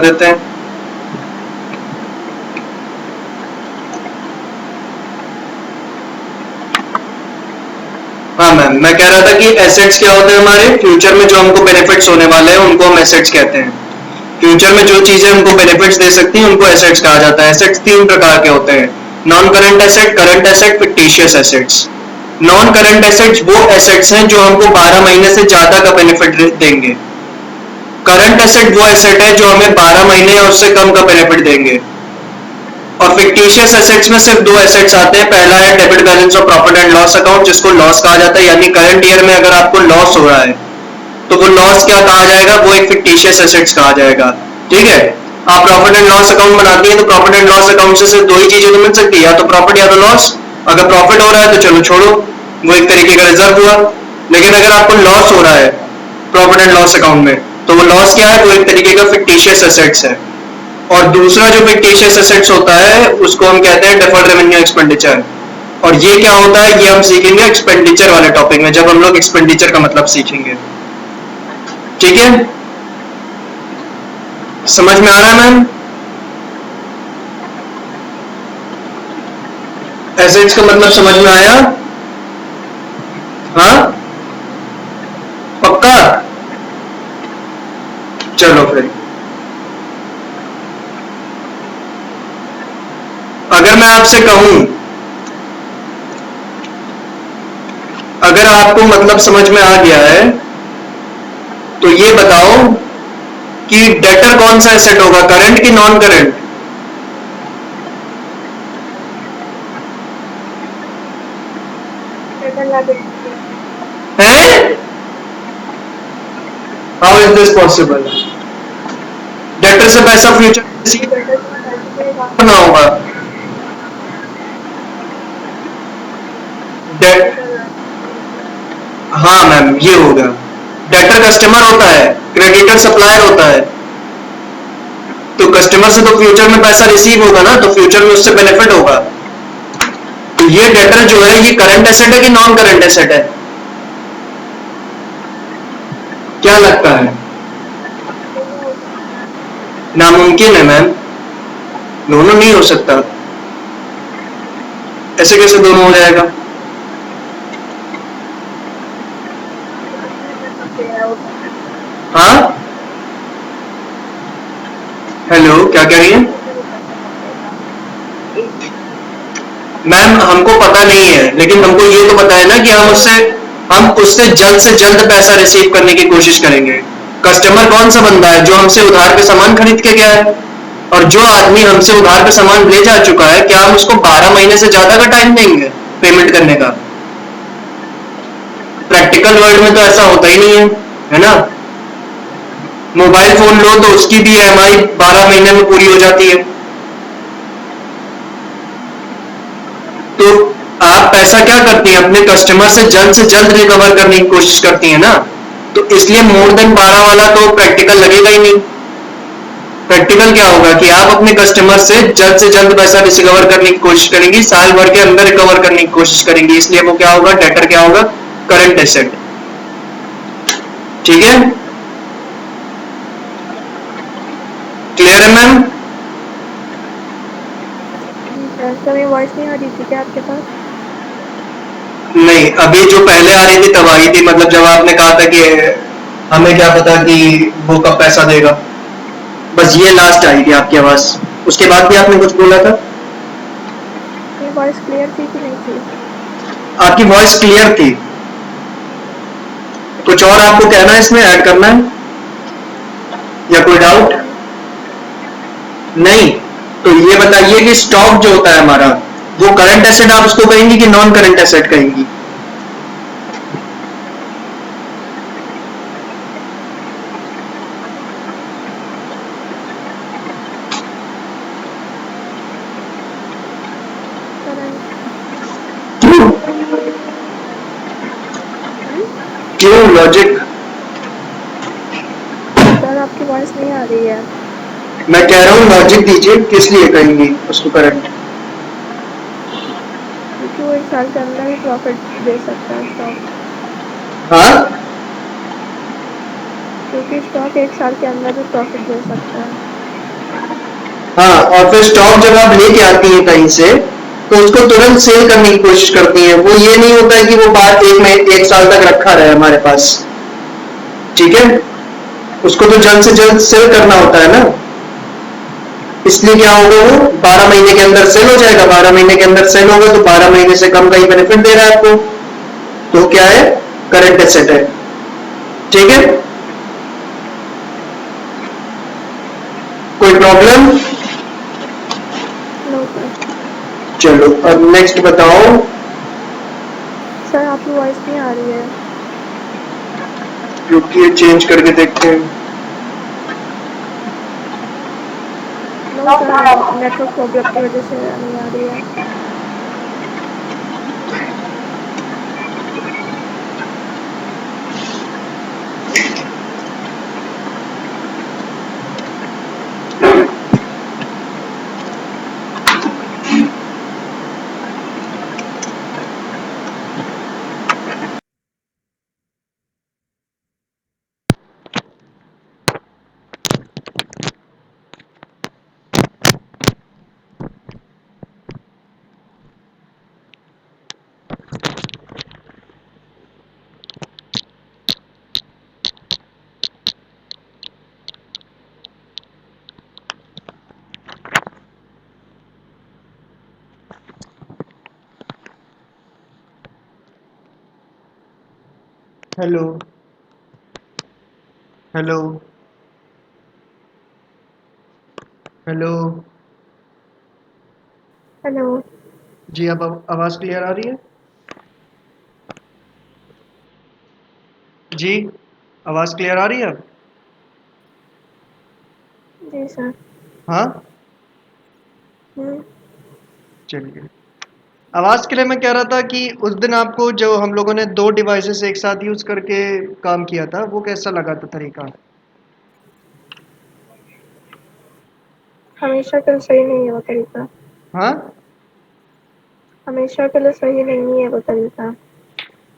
देते हैं। हाँ मैम, मैं कह रहा था कि एसेट्स क्या होते हैं हमारे फ्यूचर में जो हमको बेनिफिट्स होने वाले हैं उनको हम एसेट्स कहते हैं। फ्यूचर में जो चीजें हमको बेनिफिट्स दे सकती हैं उनको एसेट्स कहा जाता है। एसेट्स तीन प्रकार के होते हैं, non current asset, current asset, fictitious assets. Non current assets वो एसेट्स हैं जो हमको 12 महीने से ज्यादा का बेनिफिट देंगे। करंट एसेट वो एसेट है जो हमें 12 महीने या उससे कम का बेनिफिट देंगे। और फिक्टिशियस एसेट्स में सिर्फ दो एसेट्स आते हैं। पहला है डेबिट बैलेंस और प्रॉफिट एंड लॉस अकाउंट, जिसको लॉस कहा जाता है, यानी करंट ईयर में अगर आपको लॉस हो रहा है तो वो लॉस क्या कहा जाएगा, वो एक फिक्टिशियस एसेट्स कहा जाएगा। ठीक है, आप प्रॉफिट एंड लॉस अकाउंट बनाती हैं तो प्रॉफिट एंड लॉस अकाउंट से सिर्फ दो ही चीजें तो मिल सकती है, या तो प्रॉफिट या तो लॉस। अगर प्रॉफिट हो रहा है तो चलो छोड़ो, वो एक तरीके का रिजर्व हुआ। लेकिन अगर आपको लॉस हो रहा है प्रॉफिट एंड लॉस अकाउंट में, तो वो लॉस क्या है, वो एक तरीके का फिक्टिशियस एसेट्स है। और दूसरा जो फिक्टिशियस एसेट्स होता है उसको हम कहते हैं डेफर्ड रेवेन्यू एक्सपेंडिचर। और ये क्या होता है, ये हम सीखेंगे एक्सपेंडिचर वाले टॉपिक में, जब हम लोग एक्सपेंडिचर का मतलब सीखेंगे। ठीक है, समझ में आ रहा है मैम? एसेट्स का मतलब समझ में आया? हाँ, पक्का? चलो फिर, अगर मैं आपसे कहूं, अगर आपको मतलब समझ में आ गया है तो ये बताओ कि डेटर कौन सा एसेट होगा, करंट की नॉन करंट? है? How is this possible? Debtor से पैसा फ्यूचर रिसीव करना होगा। हाँ मैम, ये होगा। डेटर कस्टमर होता है, क्रेडिटर सप्लायर होता है। तो कस्टमर से तो फ्यूचर में पैसा रिसीव होगा ना, तो फ्यूचर में उससे बेनिफिट होगा। तो ये डेटर जो है ये करंट एसेट है कि नॉन करंट एसेट है? क्या लगता है? नामुमकिन है मैम, दोनों नहीं हो सकता। ऐसे कैसे दोनों हो जाएगा? हाँ, हेलो, क्या कह रही है मैम? हमको पता नहीं है, लेकिन हमको ये तो पता है ना कि हम उससे जल्द पैसा रिसीव करने की कोशिश करेंगे। कस्टमर कौन सा बंदा है, जो हमसे उधार पे सामान खरीद के गया है। और जो आदमी हमसे उधार पे सामान ले जा चुका है, क्या हम उसको 12 महीने से ज्यादा का टाइम देंगे पेमेंट करने का? प्रैक्टिकल वर्ल्ड में तो ऐसा होता ही नहीं है ना? मोबाइल फोन लो तो उसकी भी ईएमआई 12 महीने में पूरी हो जाती है। तो आप पैसा क्या करती हैं, अपने कस्टमर से जल्द रिकवर करने की कोशिश करती हैं ना। तो इसलिए मोर देन 12 वाला तो प्रैक्टिकल लगेगा ही नहीं। प्रैक्टिकल क्या होगा कि आप अपने कस्टमर से जल्द पैसा रिकवर करने की कोशिश करेंगी, साल भर के अंदर रिकवर करने की कोशिश करेंगी। इसलिए वो क्या होगा, डेटर क्या होगा, करंट एसेट। ठीक है, क्लियर है मैम? मेरी वॉइस नहीं आ रही थी क्या आपके पास? नहीं, अभी जो पहले आ रही थी तब आई थी, मतलब जब आपने कहा था कि हमें क्या पता कि वो कब पैसा देगा, बस ये लास्ट आई थी आपकी आवाज। उसके बाद भी आपने कुछ बोला था? मेरी वॉइस क्लियर थी कि नहीं थी? आपकी वॉइस क्लियर थी। कुछ और आपको कहना है, इसमें ऐड करना है या कोई डाउट? नहीं, तो ये बताइए कि स्टॉक जो होता है हमारा, वो करंट एसेट आप उसको कहेंगी कि नॉन करंट एसेट कहेंगी? क्यों? क्यों, लॉजिक? सर आपकी वॉइस नहीं आ रही है। मैं कह रहा हूँ लॉजिक दीजिए, किस लिए कहेंगी उसको करंट? क्योंकि वो एक साल के अंदर ही प्रॉफिट दे सकता है स्टॉक। हाँ, क्योंकि स्टॉक एक साल के अंदर भी प्रॉफिट दे सकता है। हाँ, और फिर स्टॉक जब आप लेके आती हैं कहीं से तो उसको तुरंत सेल करने की कोशिश करती है। वो ये नहीं होता है कि वो बात एक साल तक रखा रहे हमारे पास, ठीक है। उसको तो जल्द से जल्द सेल करना होता है ना, इसलिए क्या होगा, वो 12 महीने के अंदर सेल हो जाएगा। 12 महीने के अंदर सेल होगा तो 12 महीने से कम का ही बेनिफिट दे रहा है आपको, तो क्या है, करंट एसेट है, ठीक है। कोई प्रॉब्लम? No sir. चलो अब नेक्स्ट बताओ। सर आपकी वॉइस नहीं आ रही है। रुकिए चेंज करके देखते हैं। नो सर, नेटवर्क प्रॉब्लम की वजह से नहीं आ रही है। Hello hello hello. हेलो। जी, अब आवाज़ क्लियर आ रही है? जी, आवाज़ क्लियर आ रही है अब? जी सर। हाँ, हम्म। चलिए। आवाज़ के लिए मैं कह रहा था कि उस दिन आपको जो हम लोगों ने 2 डिवाइसेस एक साथ यूज़ करके काम किया था, वो कैसा लगा था तरीका? हमेशा के लिए सही नहीं है वो तरीका। हाँ? हमेशा के लिए सही नहीं है वो तरीका।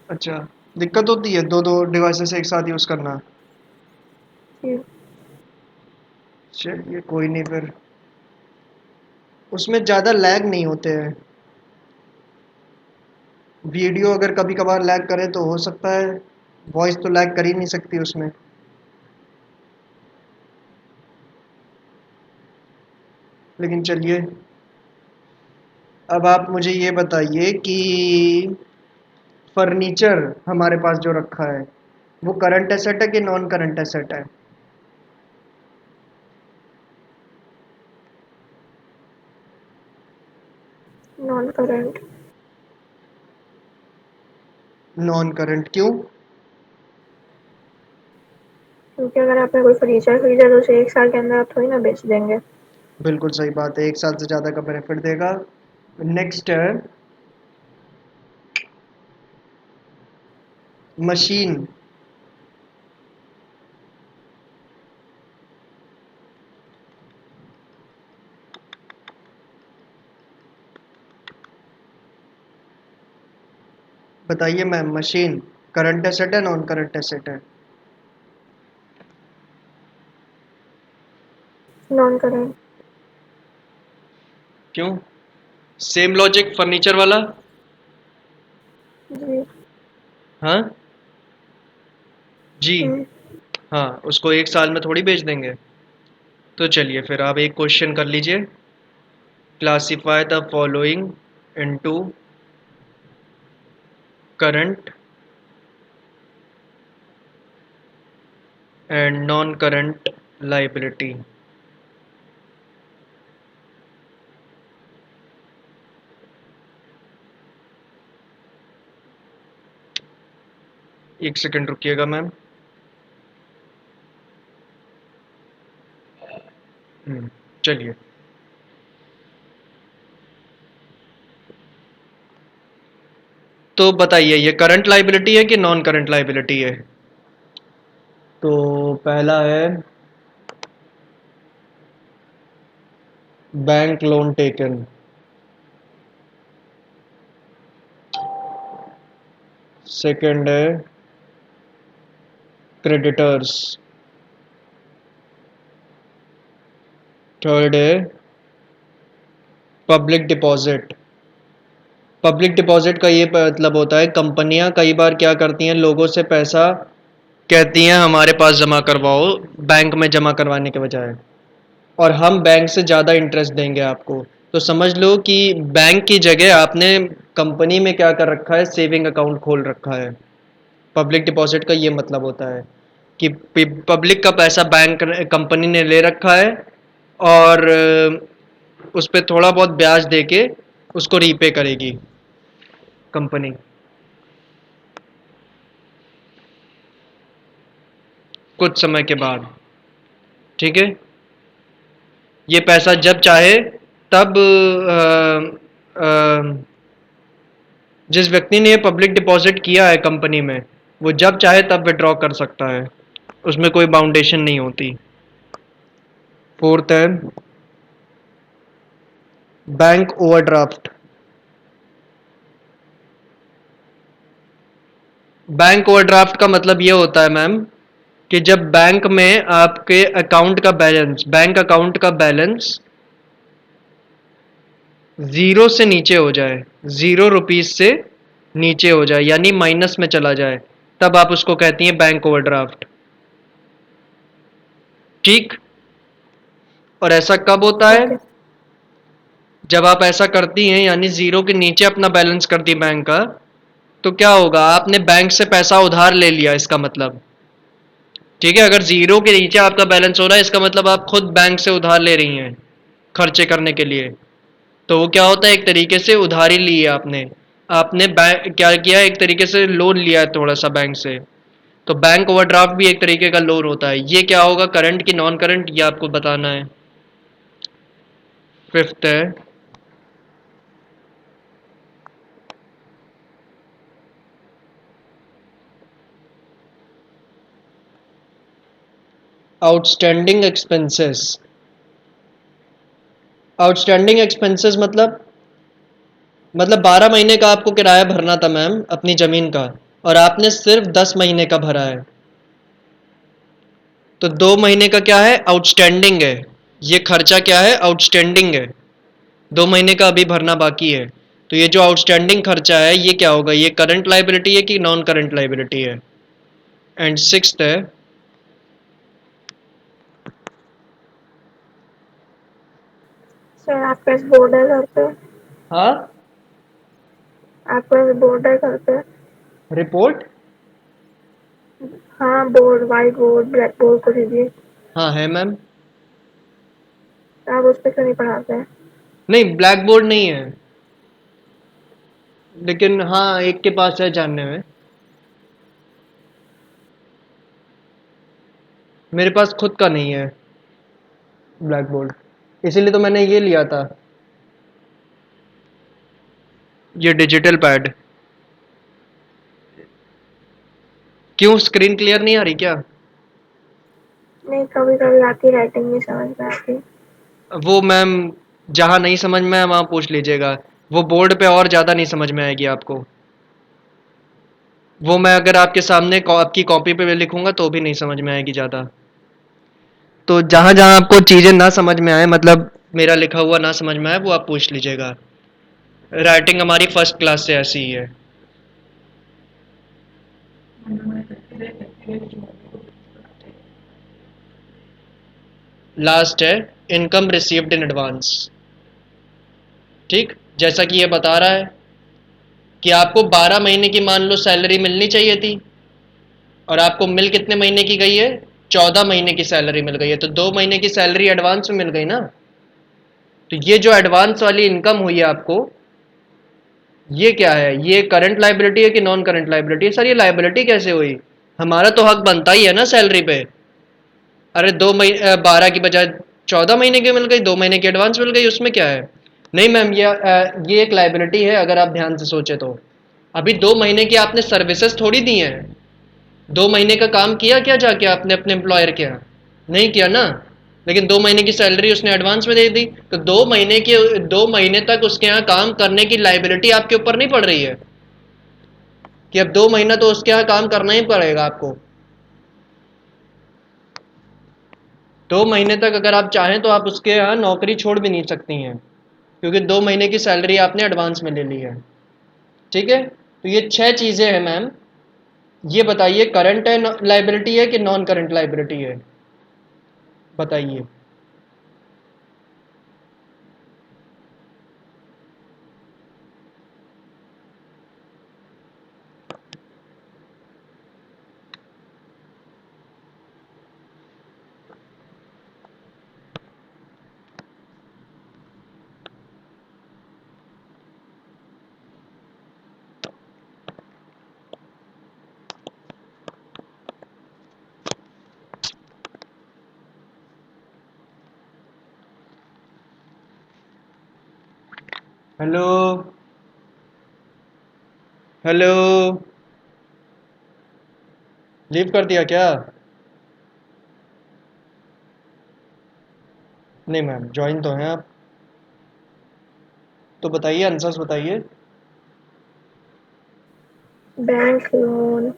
अच्छा, दिक्कत होती है 2-2 डिवाइसेस एक साथ यूज़ करना? जी। चलिए कोई नहीं फिर। उसमें ज़्यादा लैग नहीं होते हैं। वीडियो अगर कभी-कभार लैग करे तो हो सकता है, वॉइस तो लैग कर ही नहीं सकती उसमें। लेकिन चलिए, अब आप मुझे ये बताइए कि फर्नीचर हमारे पास जो रखा है, वो करंट एसेट है कि नॉन करंट एसेट है? Non current. नॉन करंट क्यों? क्योंकि अगर आपने कोई फर्नीचर खरीदा तो उसे 1 साल के अंदर आप थोड़ी ना बेच देंगे। बिल्कुल सही बात है, 1 साल से ज़्यादा का बेनिफिट देगा। नेक्स्ट है मशीन। बताइए मैम, मशीन करंट एसेट है नॉन करंट एसेट है? Non current. क्यों? सेम लॉजिक फर्नीचर वाला? जी। हाँ जी। हम्म। हाँ, उसको 1 साल में थोड़ी बेच देंगे। तो चलिए फिर आप एक क्वेश्चन कर लीजिए। Classify the following into current and non current liability. एक सेकंड रुकिएगा मैम। चलिए। तो बताइए ये करंट लाइबिलिटी है कि नॉन करंट लाइबिलिटी है? तो पहला है बैंक लोन टेकन। सेकंड है क्रेडिटर्स। थर्ड है पब्लिक डिपॉजिट। पब्लिक डिपॉजिट का ये मतलब होता है, कंपनियां कई बार क्या करती हैं, लोगों से पैसा कहती हैं हमारे पास जमा करवाओ, बैंक में जमा करवाने के बजाय, और हम बैंक से ज़्यादा इंटरेस्ट देंगे आपको। तो समझ लो कि बैंक की जगह आपने कंपनी में क्या कर रखा है, सेविंग अकाउंट खोल रखा है। पब्लिक डिपॉजिट का ये मतलब होता है कि पब्लिक का पैसा बैंक कंपनी ने ले रखा है, और उस पर थोड़ा बहुत ब्याज देके उसको रीपे करेगी कंपनी कुछ समय के बाद। ठीक है, ये पैसा जब चाहे तब जिस व्यक्ति ने ये पब्लिक डिपॉजिट किया है कंपनी में, वो जब चाहे तब विड्रॉ कर सकता है, उसमें कोई बाउंडेशन नहीं होती। फोर्थ है बैंक ओवरड्राफ्ट। बैंक ओवरड्राफ्ट का मतलब ये होता है मैम कि जब बैंक में आपके अकाउंट का बैलेंस, बैंक अकाउंट का बैलेंस जीरो से नीचे हो जाए, 0 रुपीज से नीचे हो जाए, यानी माइनस में चला जाए, तब आप उसको कहती हैं बैंक ओवरड्राफ्ट। ठीक। और ऐसा कब होता है, ओके। जब आप ऐसा करती हैं, यानी जीरो के नीचे अपना बैलेंस करती बैंक का, तो क्या होगा, आपने बैंक से पैसा उधार ले लिया इसका मतलब। ठीक है, अगर जीरो के नीचे आपका बैलेंस हो रहा है, इसका मतलब आप खुद बैंक से उधार ले रही हैं खर्चे करने के लिए। तो वो क्या होता है, एक तरीके से उधारी ली है आपने। आपने बैंक क्या किया, एक तरीके से लोन लिया है थोड़ा सा बैंक से। तो बैंक ओवरड्राफ्ट भी एक तरीके का लोन होता है। ये क्या होगा, करंट की नॉन करंट, ये आपको बताना है। फिफ्थ है आउटस्टैंडिंग एक्सपेंसेस। आउटस्टैंडिंग एक्सपेंसेस मतलब 12 महीने का आपको किराया भरना था मैम अपनी ज़मीन का, और आपने सिर्फ 10 महीने का भरा है। तो 2 महीने का क्या है, आउटस्टैंडिंग है। ये खर्चा क्या है, आउटस्टैंडिंग है। 2 महीने का अभी भरना बाकी है। तो ये जो आउटस्टैंडिंग खर्चा है, ये क्या होगा, ये करंट लाइबिलिटी है कि नॉन करंट लाइबिलिटी है। एंड सिक्स्थ है सर आपके पास बोर्ड है घर पे? हाँ, आपके पास बोर्ड है घर पे? रिपोर्ट। हाँ, board, white board, black board को दीजिए। हाँ है मैम। आप उस पर क्यों नहीं पढ़ाते हैं? नहीं, ब्लैक बोर्ड नहीं है, लेकिन हाँ एक के पास है जानने में। मेरे पास खुद का नहीं है ब्लैक बोर्ड, इसीलिए तो मैंने ये लिया था, ये डिजिटल पैड। क्यों, स्क्रीन क्लियर नहीं आ रही क्या? नहीं, कभी कभी आती, राइटिंग नहीं समझ में आती। वो मैम, जहाँ नहीं समझ में आए वहाँ पूछ लीजिएगा। वो बोर्ड पे और ज़्यादा नहीं समझ में आएगी आपको। वो मैं अगर आपके सामने आपकी कॉपी पे लिखूंगा तो भी नहीं समझ में आएगी ज़्यादा। तो जहाँ जहाँ आपको चीज़ें ना समझ में आए, मतलब मेरा लिखा हुआ ना समझ में आए, वो आप पूछ लीजिएगा। राइटिंग हमारी फर्स्ट क्लास से ऐसी ही है। लास्ट है इनकम रिसीव्ड इन एडवांस। ठीक, जैसा कि ये बता रहा है कि आपको 12 महीने की मान लो सैलरी मिलनी चाहिए थी, और आपको मिल कितने महीने की गई है, 14 महीने की सैलरी मिल गई है, तो 2 महीने की सैलरी एडवांस में मिल गई ना। तो ये जो एडवांस वाली इनकम हुई है आपको, ये क्या है, ये करंट लाइबिलिटी है कि नॉन करंट लाइबिलिटी है? सर ये लाइबिलिटी कैसे हुई, हमारा तो हक बनता ही है ना सैलरी पे। अरे 2 महीने 12 की बजाय 14 महीने की मिल गई, 2 महीने की एडवांस मिल गई, उसमें क्या है? नहीं मैम, ये एक लाइबिलिटी है अगर आप ध्यान से सोचे तो। अभी 2 महीने की आपने सर्विसेज थोड़ी दी हैं। 2 महीने का काम किया क्या जाके आपने अपने एम्प्लॉयर के यहाँ? नहीं किया ना। लेकिन 2 महीने की सैलरी उसने एडवांस में दे दी, तो 2 महीने तक उसके यहाँ काम करने की लाइबिलिटी आपके ऊपर नहीं पड़ रही है कि अब 2 महीना तो उसके यहाँ काम करना ही पड़ेगा आपको। 2 महीने तक अगर आप चाहें तो आप उसके यहाँ नौकरी छोड़ भी नहीं सकती हैं। क्योंकि 2 महीने की सैलरी आपने एडवांस में ले ली है। ठीक है, तो ये 6 चीज़ें हैं मैम। ये बताइए करंट है लाइबिलिटी है कि नॉन करंट लाइबिलिटी है, बताइए। हेलो हेलो, लीव कर दिया क्या? नहीं मैम, ज्वाइन तो हैं आप। तो बताइए, आंसर्स बताइए। बैंक लोन,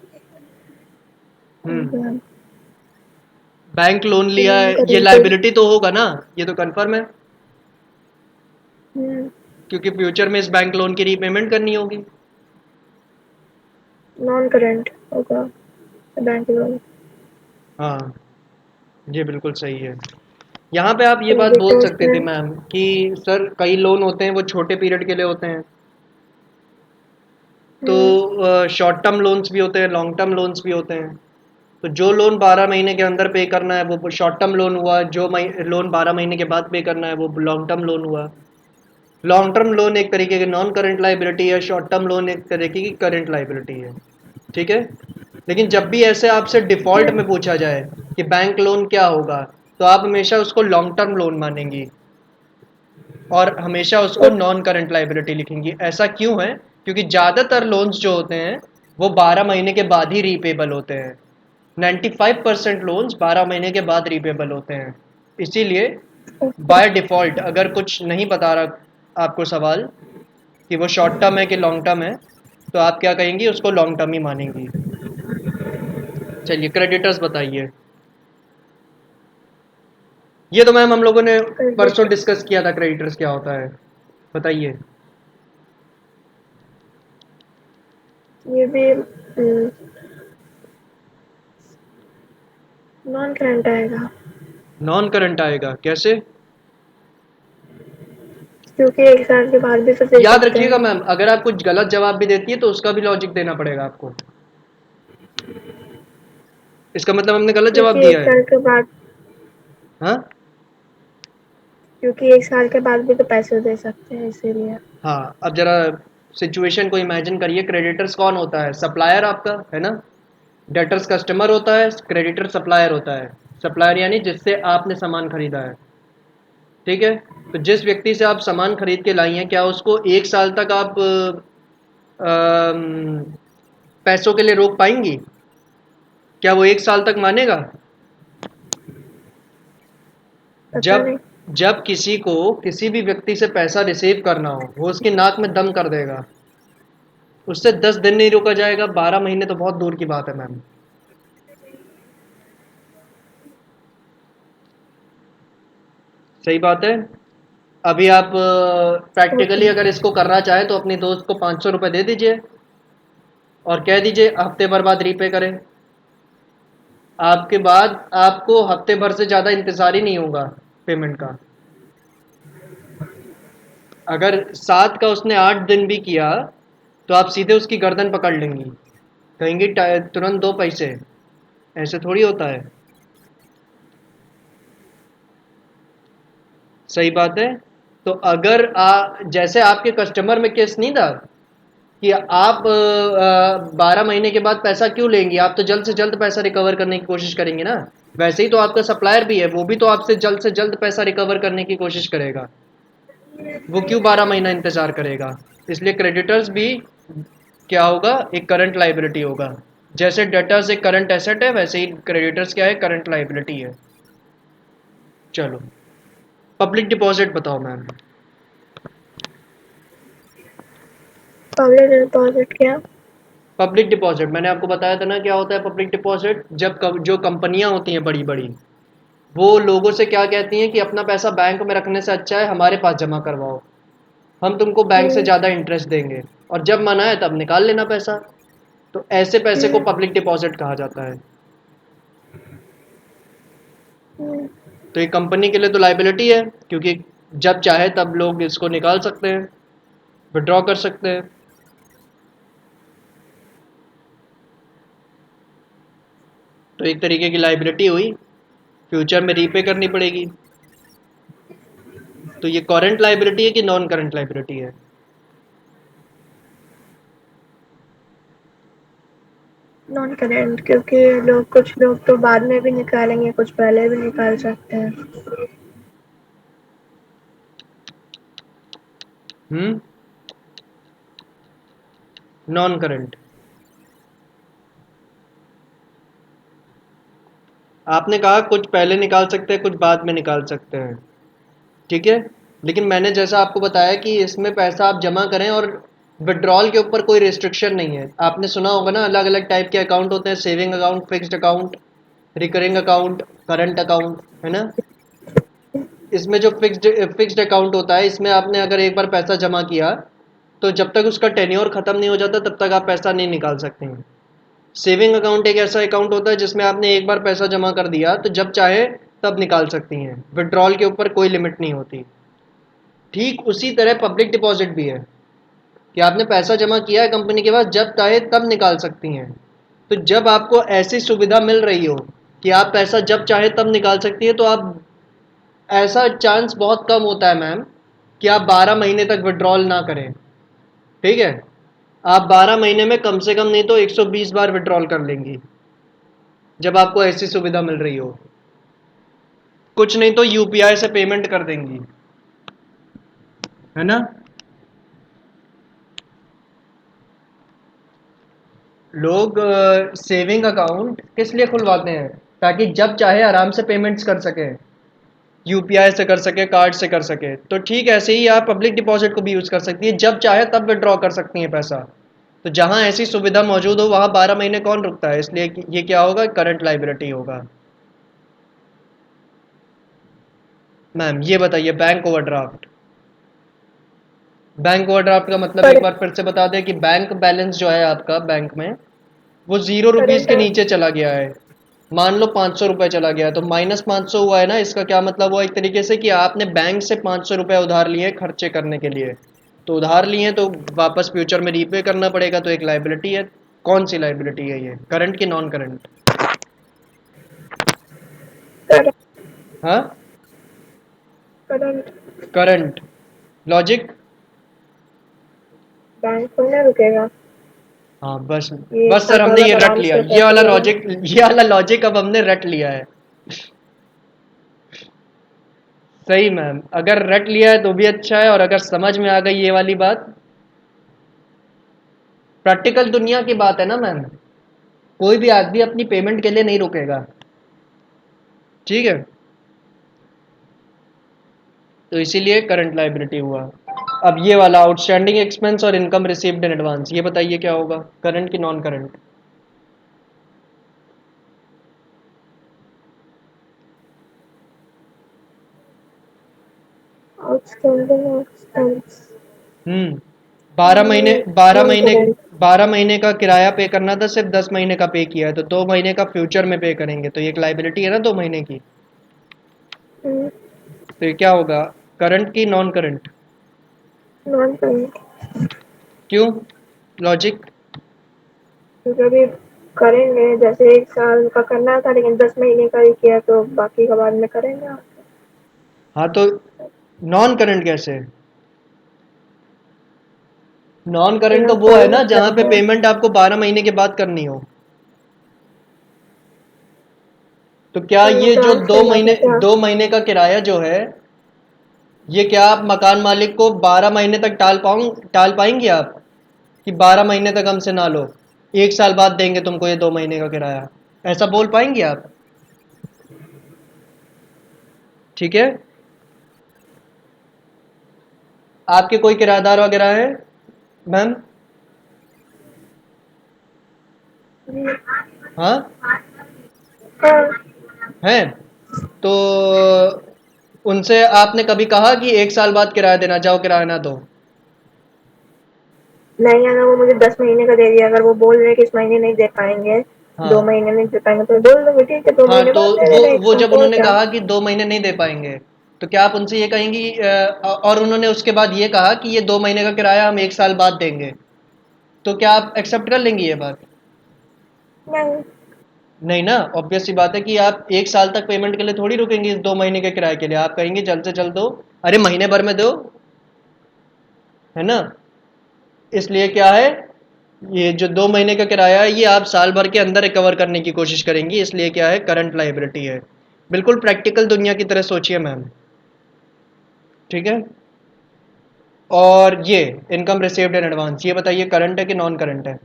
बैंक लोन लिया है, ये करेंगे। लाइबिलिटी तो होगा ना, ये तो कंफर्म है, हम्म, क्योंकि फ्यूचर में इस बैंक लोन की रीपेमेंट करनी होगी। नॉन करंट होगा बैंक लोन। हाँ, ये बिल्कुल सही है। यहाँ पे आप ये बात बोल क्रेडिटर्स सकते थे में मैम कि सर कई लोन होते हैं वो छोटे पीरियड के लिए होते हैं, तो शॉर्ट टर्म लोन्स भी होते हैं, लॉन्ग टर्म लोन्स भी होते हैं। तो जो लोन 12 महीने के अंदर पे करना है वो शॉर्ट टर्म लोन हुआ, जो लोन 12 महीने के बाद पे करना है वो लॉन्ग टर्म लोन हुआ। लॉन्ग टर्म लोन एक तरीके की नॉन करंट लाइबिलिटी है, शॉर्ट टर्म लोन एक तरीके की करंट लाइबिलिटी है। ठीक है, लेकिन जब भी ऐसे आपसे डिफ़ॉल्ट में पूछा जाए कि बैंक लोन क्या होगा, तो आप हमेशा उसको लॉन्ग टर्म लोन मानेंगी और हमेशा उसको नॉन करंट लाइबिलिटी लिखेंगी। ऐसा क्यों है? क्योंकि ज़्यादातर लोन्स जो होते हैं वो 12 महीने के बाद ही रीपेबल होते हैं। 95% लोन्स 12 महीने के बाद रीपेबल होते हैं। इसीलिए बाय डिफ़ॉल्ट अगर कुछ नहीं बता रहा आपको सवाल कि वो शॉर्ट टर्म है कि लॉन्ग टर्म है, तो आप क्या कहेंगी, उसको लॉन्ग टर्म ही मानेंगी। चलिए क्रेडिटर्स बताइए। ये तो मैम हम लोगों ने परसों क्रेडिट, डिस्कस किया था, क्रेडिटर्स क्या होता है, बताइए। ये भी नॉन करंट आएगा नॉन करंट आएगा कैसे? क्योंकि 1 साल के बाद भी तो दे याद सकते रखिएगा हैं। मैम, अगर आप कुछ गलत जवाब भी देती है तो उसका भी लॉजिक देना पड़ेगा आपको। इसका मतलब हमने गलत जवाब क्योंकि दिया एक है। साल के बाद हाँ क्योंकि 1 साल के बाद भी तो पैसे दे सकते हैं, इसीलिए। हाँ, अब जरा सिचुएशन को इमेजिन करिए। क्रेडिटर्स कौन होता है? सप्लायर आपका, है ना। डेटर्स कस्टमर होता है, क्रेडिटर सप्लायर होता है। सप्लायर यानी जिससे आपने सामान खरीदा है। ठीक है, तो जिस व्यक्ति से आप सामान खरीद के लाई हैं, क्या उसको 1 साल तक आप अम, पैसों के लिए रोक पाएंगी? क्या वो 1 साल तक मानेगा? पता जब नहीं। जब किसी को किसी भी व्यक्ति से पैसा रिसीव करना हो, वो उसकी नाक में दम कर देगा। उससे 10 दिन नहीं रोका जाएगा, 12 महीने तो बहुत दूर की बात है मैम। सही बात है। अभी आप प्रैक्टिकली ओके। अगर इसको करना चाहें तो अपनी दोस्त को 500 रुपये दे दीजिए और कह दीजिए हफ्ते भर बाद रीपे करें। आपके बाद आपको हफ्ते भर से ज़्यादा इंतज़ार ही नहीं होगा पेमेंट का। अगर 7 का उसने 8 दिन भी किया तो आप सीधे उसकी गर्दन पकड़ लेंगी, कहेंगी तुरंत दो पैसे। ऐसे थोड़ी होता है। सही बात है। तो अगर जैसे आपके कस्टमर में केस नहीं था कि आप 12 महीने के बाद पैसा क्यों लेंगी, आप तो जल्द से जल्द पैसा रिकवर करने की कोशिश करेंगे ना। वैसे ही तो आपका सप्लायर भी है, वो भी तो आपसे जल्द से जल्द पैसा रिकवर करने की कोशिश करेगा। वो क्यों 12 महीना इंतजार करेगा? इसलिए क्रेडिटर्स भी क्या होगा, एक करंट लाइबिलिटी होगा। जैसे डेटर्स एक करंट एसेट है, वैसे ही क्रेडिटर्स क्या है, करंट लाइबिलिटी है। चलो, पब्लिक डिपॉजिट बताओ मैम। पब्लिक डिपॉजिट क्या? पब्लिक डिपॉजिट मैंने आपको बताया था ना क्या होता है पब्लिक डिपॉजिट। जब जो कंपनियां होती हैं बड़ी बड़ी, वो लोगों से क्या कहती हैं कि अपना पैसा बैंक में रखने से अच्छा है हमारे पास जमा करवाओ। हम तुमको बैंक से ज़्यादा इंटरेस्ट देंगे, और जब मना है तब निकाल लेना पैसा। तो ऐसे पैसे को पब्लिक डिपॉजिट कहा जाता है। तो ये कंपनी के लिए तो लाइबिलिटी है, क्योंकि जब चाहे तब लोग इसको निकाल सकते हैं, विड्रॉ कर सकते हैं। तो एक तरीके की लाइबिलिटी हुई, फ्यूचर में रीपे करनी पड़ेगी। तो ये करंट लाइबिलिटी है कि नॉन करंट लाइबिलिटी है? नॉन करेंट, क्योंकि कुछ लोग तो बाद में भी निकालेंगे, कुछ पहले भी निकाल सकते हैं। Non current. आपने कहा कुछ पहले निकाल सकते हैं, कुछ बाद में निकाल सकते हैं, ठीक है। लेकिन मैंने जैसा आपको बताया कि इसमें पैसा आप जमा करें और विड्रॉल के ऊपर कोई रिस्ट्रिक्शन नहीं है। आपने सुना होगा ना, अलग अलग टाइप के अकाउंट होते हैं, saving account, fixed account, recurring account, current account, है ना। इसमें जो फिक्स्ड अकाउंट होता है, इसमें आपने अगर एक बार पैसा जमा किया तो जब तक उसका टेन्योर ख़त्म नहीं हो जाता तब तक आप पैसा नहीं निकाल सकते हैं। सेविंग अकाउंट एक ऐसा अकाउंट होता है जिसमें आपने एक बार पैसा जमा कर दिया तो जब चाहे तब निकाल सकती हैं, विड्रॉल के ऊपर कोई लिमिट नहीं होती। ठीक उसी तरह पब्लिक डिपॉजिट भी है कि आपने पैसा जमा किया है कंपनी के पास, जब चाहे तब निकाल सकती हैं। तो जब आपको ऐसी सुविधा मिल रही हो कि आप पैसा जब चाहे तब निकाल सकती है, तो आप, ऐसा चांस बहुत कम होता है मैम कि आप 12 महीने तक विड्रॉल ना करें, ठीक है। आप 12 महीने में कम से कम नहीं तो 120 बार विड्रॉल कर लेंगी, जब आपको ऐसी सुविधा मिल रही हो। कुछ नहीं तो यूपीआई से पेमेंट कर देंगी, है ना। लोग सेविंग अकाउंट किस लिए खुलवाते हैं? ताकि जब चाहे आराम से पेमेंट्स कर सकें, यूपीआई से कर सके, कार्ड से कर सके। तो ठीक ऐसे ही आप पब्लिक डिपॉजिट को भी यूज़ कर सकती है, जब चाहे तब विड्रॉ कर सकती हैं पैसा। तो जहां ऐसी सुविधा मौजूद हो वहां 12 महीने कौन रुकता है, इसलिए ये क्या होगा, करंट लाइबिलिटी होगा। मैम ये बताइए, बैंक ओवरड्राफ्ट। बैंक ओवरड्राफ्ट का मतलब एक बार फिर से बता दें कि बैंक बैलेंस जो है आपका बैंक में, वो 0 रुपीज़ के नीचे चला गया है। मान लो 500 रुपये चला गया है, तो -500 हुआ है ना। इसका क्या मतलब हुआ, एक तरीके से कि आपने बैंक से 500 रुपये उधार लिए खर्चे करने के लिए। तो उधार लिए तो वापस फ्यूचर में रीपे करना पड़ेगा, तो एक लाइबिलिटी है। कौन सी लाइबिलिटी है ये, करंट की नॉन करंट? हाँ, करंट। करंट। लॉजिक? बैंक थोड़ी ना रुकेगा। हाँ बस। ये बस सर साल हमने ये बाद रट आराम लिया, से ये पैसे वाला देगा। लॉजिक, ये वाला लॉजिक अब हमने रट लिया है। सही मैम, अगर रट लिया है तो भी अच्छा है, और अगर समझ में आ गई ये वाली बात, प्रैक्टिकल दुनिया की बात है ना मैम, कोई भी आदमी अपनी पेमेंट के लिए नहीं रुकेगा, ठीक है। तो इसीलिए करंट लाइबिलिटी हुआ। अब ये वाला आउटस्टैंडिंग एक्सपेंस और इनकम रिसीव्ड इन एडवांस, ये बताइए क्या होगा, करंट की नॉन करंट? Outstanding expense. 12 महीने, बारह नॉन महीने करंट। 12 महीने का किराया पे करना था, सिर्फ 10 महीने का पे किया है, तो 2 महीने का फ्यूचर में पे करेंगे, तो ये एक लाइबिलिटी है ना 2 महीने की। तो ये क्या होगा, करंट की नॉन करंट? नॉन करंट, क्यों, लॉजिक? क्योंकि अभी करेंगे, जैसे 1 साल का करना था लेकिन 10 महीने का ही किया, तो बाकी का बाद में करेंगे। हाँ तो नॉन करंट कैसे? नॉन करंट तो वो है कोई ना जहाँ मतलब पे है। पेमेंट आपको 12 महीने के बाद करनी हो। तो क्या ये जो ब्रांच दो लेना था महीने क्या? 2 महीने का किराया जो है, ये क्या आप मकान मालिक को 12 महीने तक टाल पाएंगे आप, कि 12 महीने तक हमसे ना लो, 1 साल बाद देंगे तुमको ये 2 महीने का किराया, ऐसा बोल पाएंगे आप? ठीक है। आपके कोई किराएदार वगैरह है मैम? हाँ हाँ। हैं। तो उनसे आपने कभी कहा कि 1 साल बाद किराया देना, जाओ किराया ना दो? नहीं, अगर वो मुझे 10 महीने का दे दिया, अगर वो बोल रहे हैं कि इस महीने नहीं दे पाएंगे, 2 हाँ महीने नहीं दे पाएंगे, तो बोल दूंगी ठीक है, 2 हाँ, महीने तो बाद दे वो देना एक वो साथ, जब और उन्होंने क्या। कहा कि 2 महीने नहीं दे पाएंगे, तो क्या आप उनसे ये कहेंगी और उन्होंने उसके बाद ये कहा कि ये 2 महीने का किराया हम 1 साल बाद देंगे, तो क्या आप एक्सेप्ट कर लेंगी ये बात? नहीं। नहीं ना, ऑब्वियस सी बात है कि आप 1 साल तक पेमेंट के लिए थोड़ी रुकेंगे इस 2 महीने के किराए के लिए, आप कहेंगे जल्द से जल्द दो, अरे महीने भर में दो, है ना? इसलिए क्या है, ये जो 2 महीने का किराया है ये आप साल भर के अंदर रिकवर करने की कोशिश करेंगी, इसलिए क्या है, करंट लाइबिलिटी है। बिल्कुल प्रैक्टिकल दुनिया की तरह सोचिए मैम, ठीक है? और ये इनकम रिसीव्ड इन एडवांस, ये बताइए करंट है कि नॉन करंट है?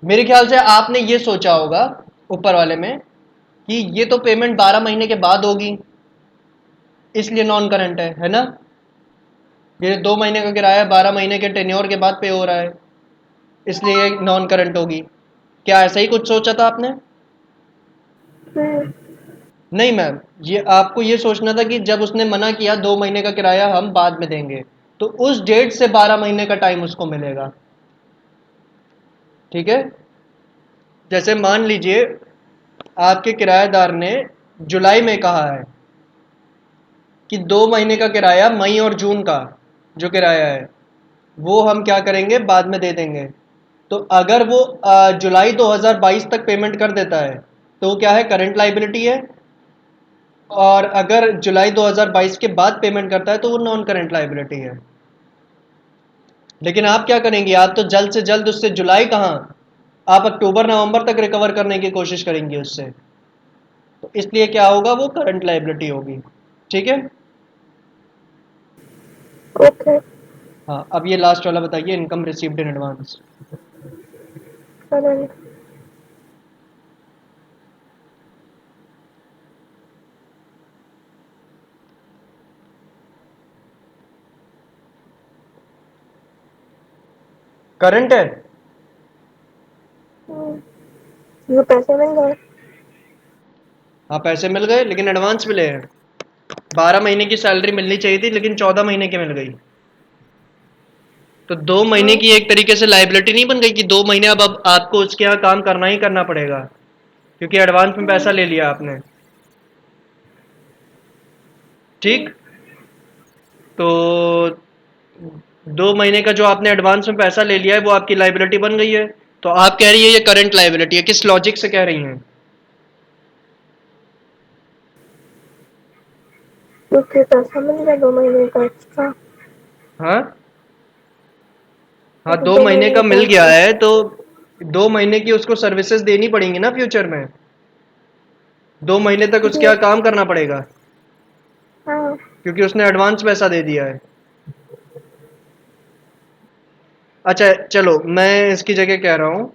मेरे ख्याल से आपने ये सोचा होगा ऊपर वाले में कि ये तो पेमेंट 12 महीने के बाद होगी, इसलिए नॉन करंट है ना? ये 2 महीने का किराया 12 महीने के टेन्योर के बाद पे हो रहा है, इसलिए ये नॉन करंट होगी। क्या ऐसा ही कुछ सोचा था आपने? हम्म। नहीं मैम, ये आपको ये सोचना था कि जब उसने मना किया 2 महीने का किराया हम बाद में देंगे, तो उस डेट से 12 महीने का टाइम उसको मिलेगा, ठीक है? जैसे मान लीजिए आपके किराएदार ने जुलाई में कहा है कि 2 महीने का किराया मई और जून का जो किराया है वो हम क्या करेंगे, बाद में दे देंगे। तो अगर वो जुलाई 2022 तक पेमेंट कर देता है तो वो क्या है, करंट लाइबिलिटी है। और अगर जुलाई 2022 के बाद पेमेंट करता है तो वो नॉन करंट लाइबिलिटी है। लेकिन आप क्या करेंगे, आप तो जल्द से जल्द उससे, जुलाई कहाँ, आप अक्टूबर नवंबर तक रिकवर करने की कोशिश करेंगे उससे, तो इसलिए क्या होगा, वो करंट लाइबिलिटी होगी, ठीक है? ओके। हाँ, अब ये लास्ट वाला बताइए, income received in advance. Current. Current है? ये पैसे मिल गए। हाँ पैसे मिल गए, लेकिन एडवांस मिले हैं। 12 महीने की सैलरी मिलनी चाहिए थी लेकिन 14 महीने की मिल गई, तो 2 महीने हाँ। की एक तरीके से लाइबिलिटी नहीं बन गई कि 2 महीने अब आपको उसके यहाँ काम करना ही करना पड़ेगा, क्योंकि एडवांस में पैसा ले लिया आपने, ठीक? तो 2 महीने का जो आपने एडवांस में पैसा ले लिया है वो आपकी लाइबिलिटी बन गई है, तो आप कह रही है ये करंट लाइबिलिटी है, किस लॉजिक से कह रही हैं? क्योंकि पैसा मिल गया 2 महीने का एक्स्ट्रा। हाँ हाँ, क्योंकि दो दो महीने महीने का का मिल गया एक्स्ट्रा। है तो 2 महीने की उसको सर्विसेज देनी पड़ेंगी ना फ्यूचर में, 2 महीने तक उसके जी। यहाँ काम करना पड़ेगा, हाँ। क्योंकि उसने एडवांस पैसा दे दिया है। अच्छा चलो, मैं इसकी जगह कह रहा हूँ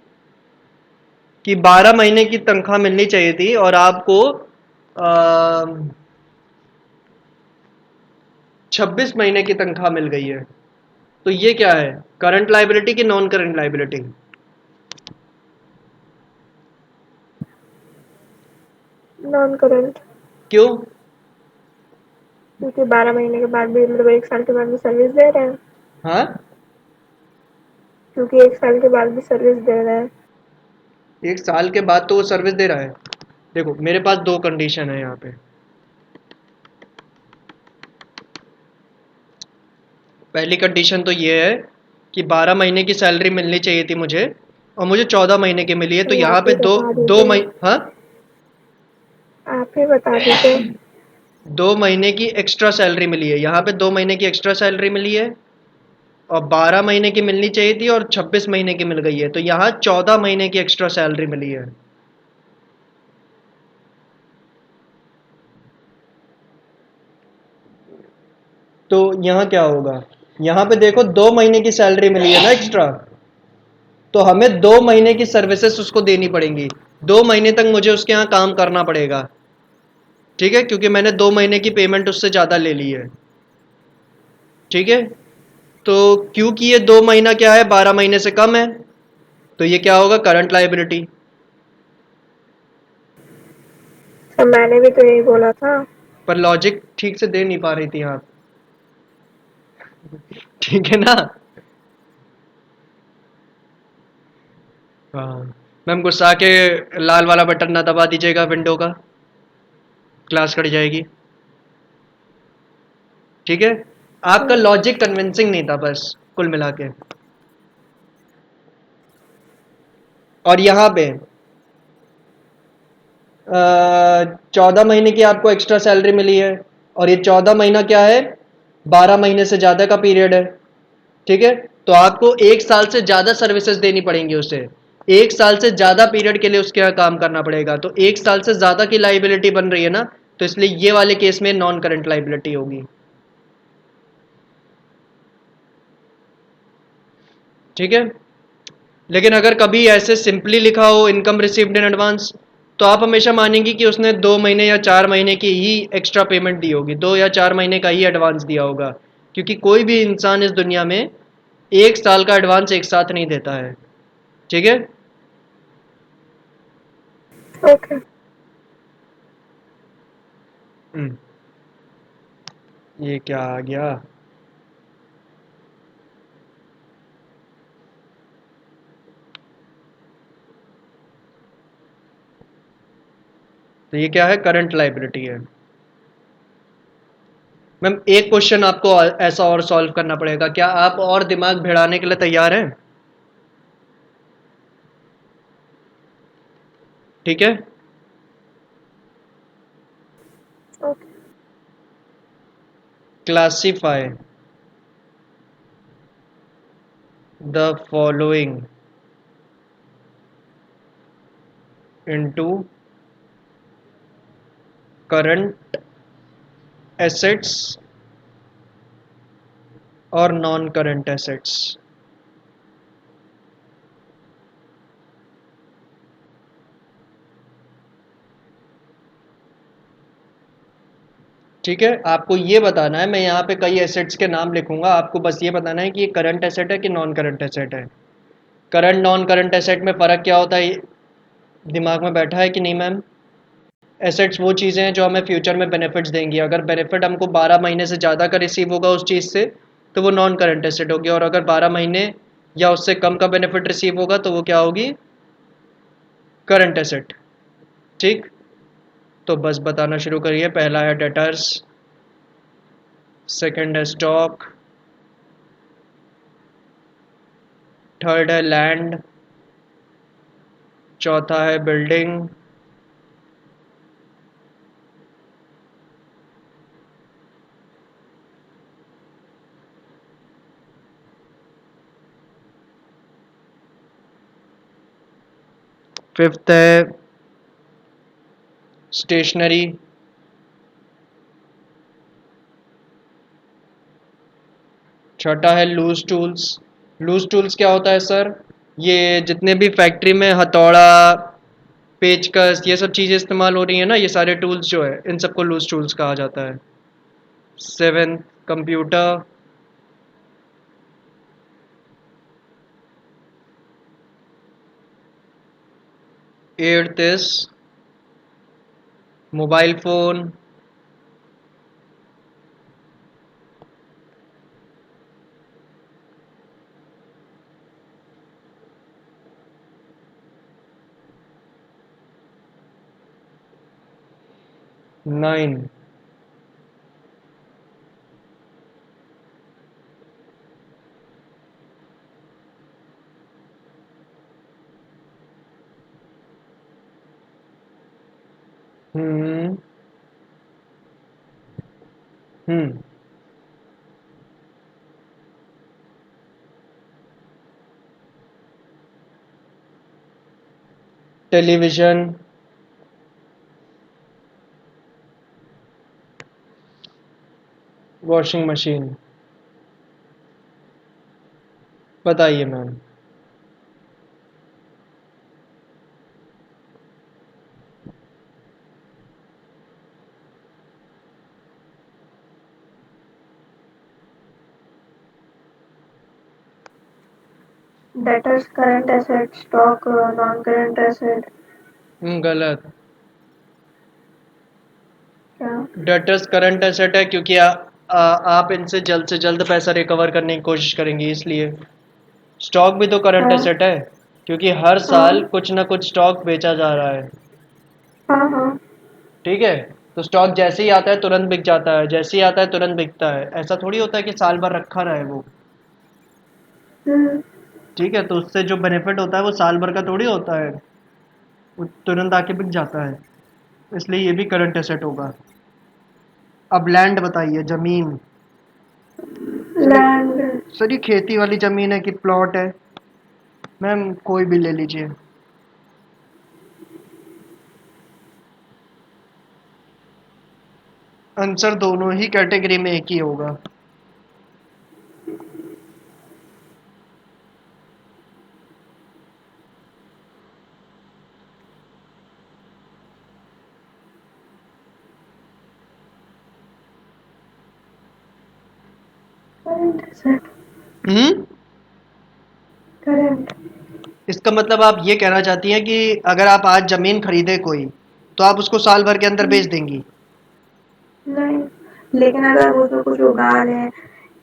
कि 12 महीने की तनख्वाह मिलनी चाहिए थी और आपको 26 महीने की तनख्वाह मिल गई है, तो ये क्या है, करंट लाइबिलिटी की non current liability? Non current. क्यों? क्योंकि 12 महीने के बाद भी, मतलब 1 साल के बाद भी सर्विस दे रहे हैं। हाँ, क्योंकि 1 साल के बाद भी सर्विस दे रहे हैं। 1 साल के बाद तो वो सर्विस दे रहा है। देखो मेरे पास दो कंडीशन है यहाँ पे। पहली कंडीशन तो ये है कि 12 महीने की सैलरी मिलनी चाहिए थी मुझे, और मुझे 14 महीने की मिली है, तो तो यहाँ आप पे ही दो बता दो दीजिए। महीने, हाँ, आप ही बता दीजिए। 2 महीने की एक्स्ट्रा सैलरी मिली है, यहाँ पे 2 महीने की एक्स्ट्रा सैलरी मिली है, और 12 महीने की मिलनी चाहिए थी और 26 महीने की मिल गई है, तो यहाँ 14 महीने की एक्स्ट्रा सैलरी मिली है। तो यहाँ क्या होगा, यहाँ पे देखो 2 महीने की सैलरी मिली है ना एक्स्ट्रा, तो हमें 2 महीने की सर्विसेज उसको देनी पड़ेंगी, 2 महीने तक मुझे उसके यहाँ काम करना पड़ेगा, ठीक है, क्योंकि मैंने 2 महीने की पेमेंट उससे ज़्यादा ले ली है, ठीक है? तो क्योंकि ये 2 महीना क्या है, 12 महीने से कम है, तो ये क्या होगा, करंट लाइबिलिटी। तो मैंने भी तो यही बोला था। पर लॉजिक ठीक से दे नहीं पा रही थी आप। ठीक है ना? हाँ। मैम गुस्सा के लाल वाला बटन ना दबा दीजिएगा विंडो का, क्लास कट जाएगी। ठीक है? आपका लॉजिक कन्विंसिंग नहीं था बस, कुल मिला के। और यहाँ पे 14 महीने की आपको एक्स्ट्रा सैलरी मिली है, और ये 14 महीना क्या है, 12 महीने से ज़्यादा का पीरियड है। ठीक है? तो आपको 1 साल से ज़्यादा सर्विसेज देनी पड़ेंगी उसे, 1 साल से ज़्यादा पीरियड के लिए उसके यहाँ काम करना पड़ेगा। तो 1 साल से ज़्यादा की लाइबिलिटी बन रही है ना, तो इसलिए ये वाले केस में नॉन करंट लाइबिलिटी होगी। ठीक है? लेकिन अगर कभी ऐसे सिंपली लिखा हो इनकम रिसीव्ड इन एडवांस, तो आप हमेशा मानेंगी कि उसने 2 महीने या 4 महीने की ही एक्स्ट्रा पेमेंट दी होगी, 2 या 4 महीने का ही एडवांस दिया होगा, क्योंकि कोई भी इंसान इस दुनिया में 1 साल का एडवांस एक साथ नहीं देता है। ठीक है? ओके। ये क्या आ गया? तो ये क्या है, करंट लाइबिलिटी है। मैम एक क्वेश्चन आपको ऐसा और सॉल्व करना पड़ेगा, क्या आप और दिमाग भिड़ाने के लिए तैयार हैं? ठीक है? Okay. Classify the following into current assets और नॉन करंट एसेट्स। ठीक है, आपको ये बताना है, मैं यहाँ पे कई एसेट्स के नाम लिखूंगा, आपको बस ये बताना है कि ये करंट एसेट है कि नॉन करंट एसेट है। करंट नॉन करंट एसेट में फ़र्क क्या होता है, दिमाग में बैठा है कि नहीं मैम? एसेट्स वो चीज़ें हैं जो हमें फ्यूचर में बेनिफिट्स देंगी। अगर बेनिफिट हमको 12 महीने से ज़्यादा का रिसीव होगा उस चीज़ से, तो वो नॉन करंट एसेट होगी, और अगर 12 महीने या उससे कम का बेनिफिट रिसीव होगा तो वो क्या होगी, करंट एसेट। ठीक, तो बस बताना शुरू करिए। पहला है डेटर्स, सेकंड है स्टॉक, थर्ड है लैंड, चौथा है बिल्डिंग, फिफ्थ है स्टेशनरी, छठा है लूज टूल्स। लूज टूल्स क्या होता है सर? ये जितने भी फैक्ट्री में हथौड़ा, पेचकस, ये सब चीज़ें इस्तेमाल हो रही हैं ना, ये सारे टूल्स जो है इन सबको लूज टूल्स कहा जाता है। Seventh computer, eighth is mobile phone, nine hmm hmm television, washing machine. बताइए ma'am. Debtors current asset, stock non current asset. गलत। क्या? डेटर्स करंट एसेट है, क्योंकि आप इनसे जल्द से जल्द पैसा रिकवर करने की कोशिश करेंगी, इसलिए स्टॉक भी तो करंट हाँ एसेट है, क्योंकि हर साल हाँ कुछ ना कुछ स्टॉक बेचा जा रहा है। हाँ हाँ। ठीक है, तो स्टॉक जैसे ही आता है तुरंत बिक जाता है, जैसे ही आता है तुरंत बिकता है, ऐसा थोड़ी होता है कि साल भर रखा रहे वो। हम्म। ठीक है, तो उससे जो बेनिफिट होता है वो साल भर का थोड़ी होता है, वो तुरंत आके बिक जाता है, इसलिए ये भी करंट एसेट होगा। अब लैंड बताइए, जमीन। सर ये लैंड। सर ये खेती वाली जमीन है कि प्लॉट है? मैम कोई भी ले लीजिए। आंसर दोनों ही कैटेगरी में एक ही होगा। Current asset. हम्म। करंट। इसका मतलब आप ये कहना चाहती हैं कि अगर आप आज जमीन खरीदे कोई, तो आप उसको साल भर के अंदर बेच देंगी? नहीं, लेकिन अगर वो उसमें कुछ उगा लें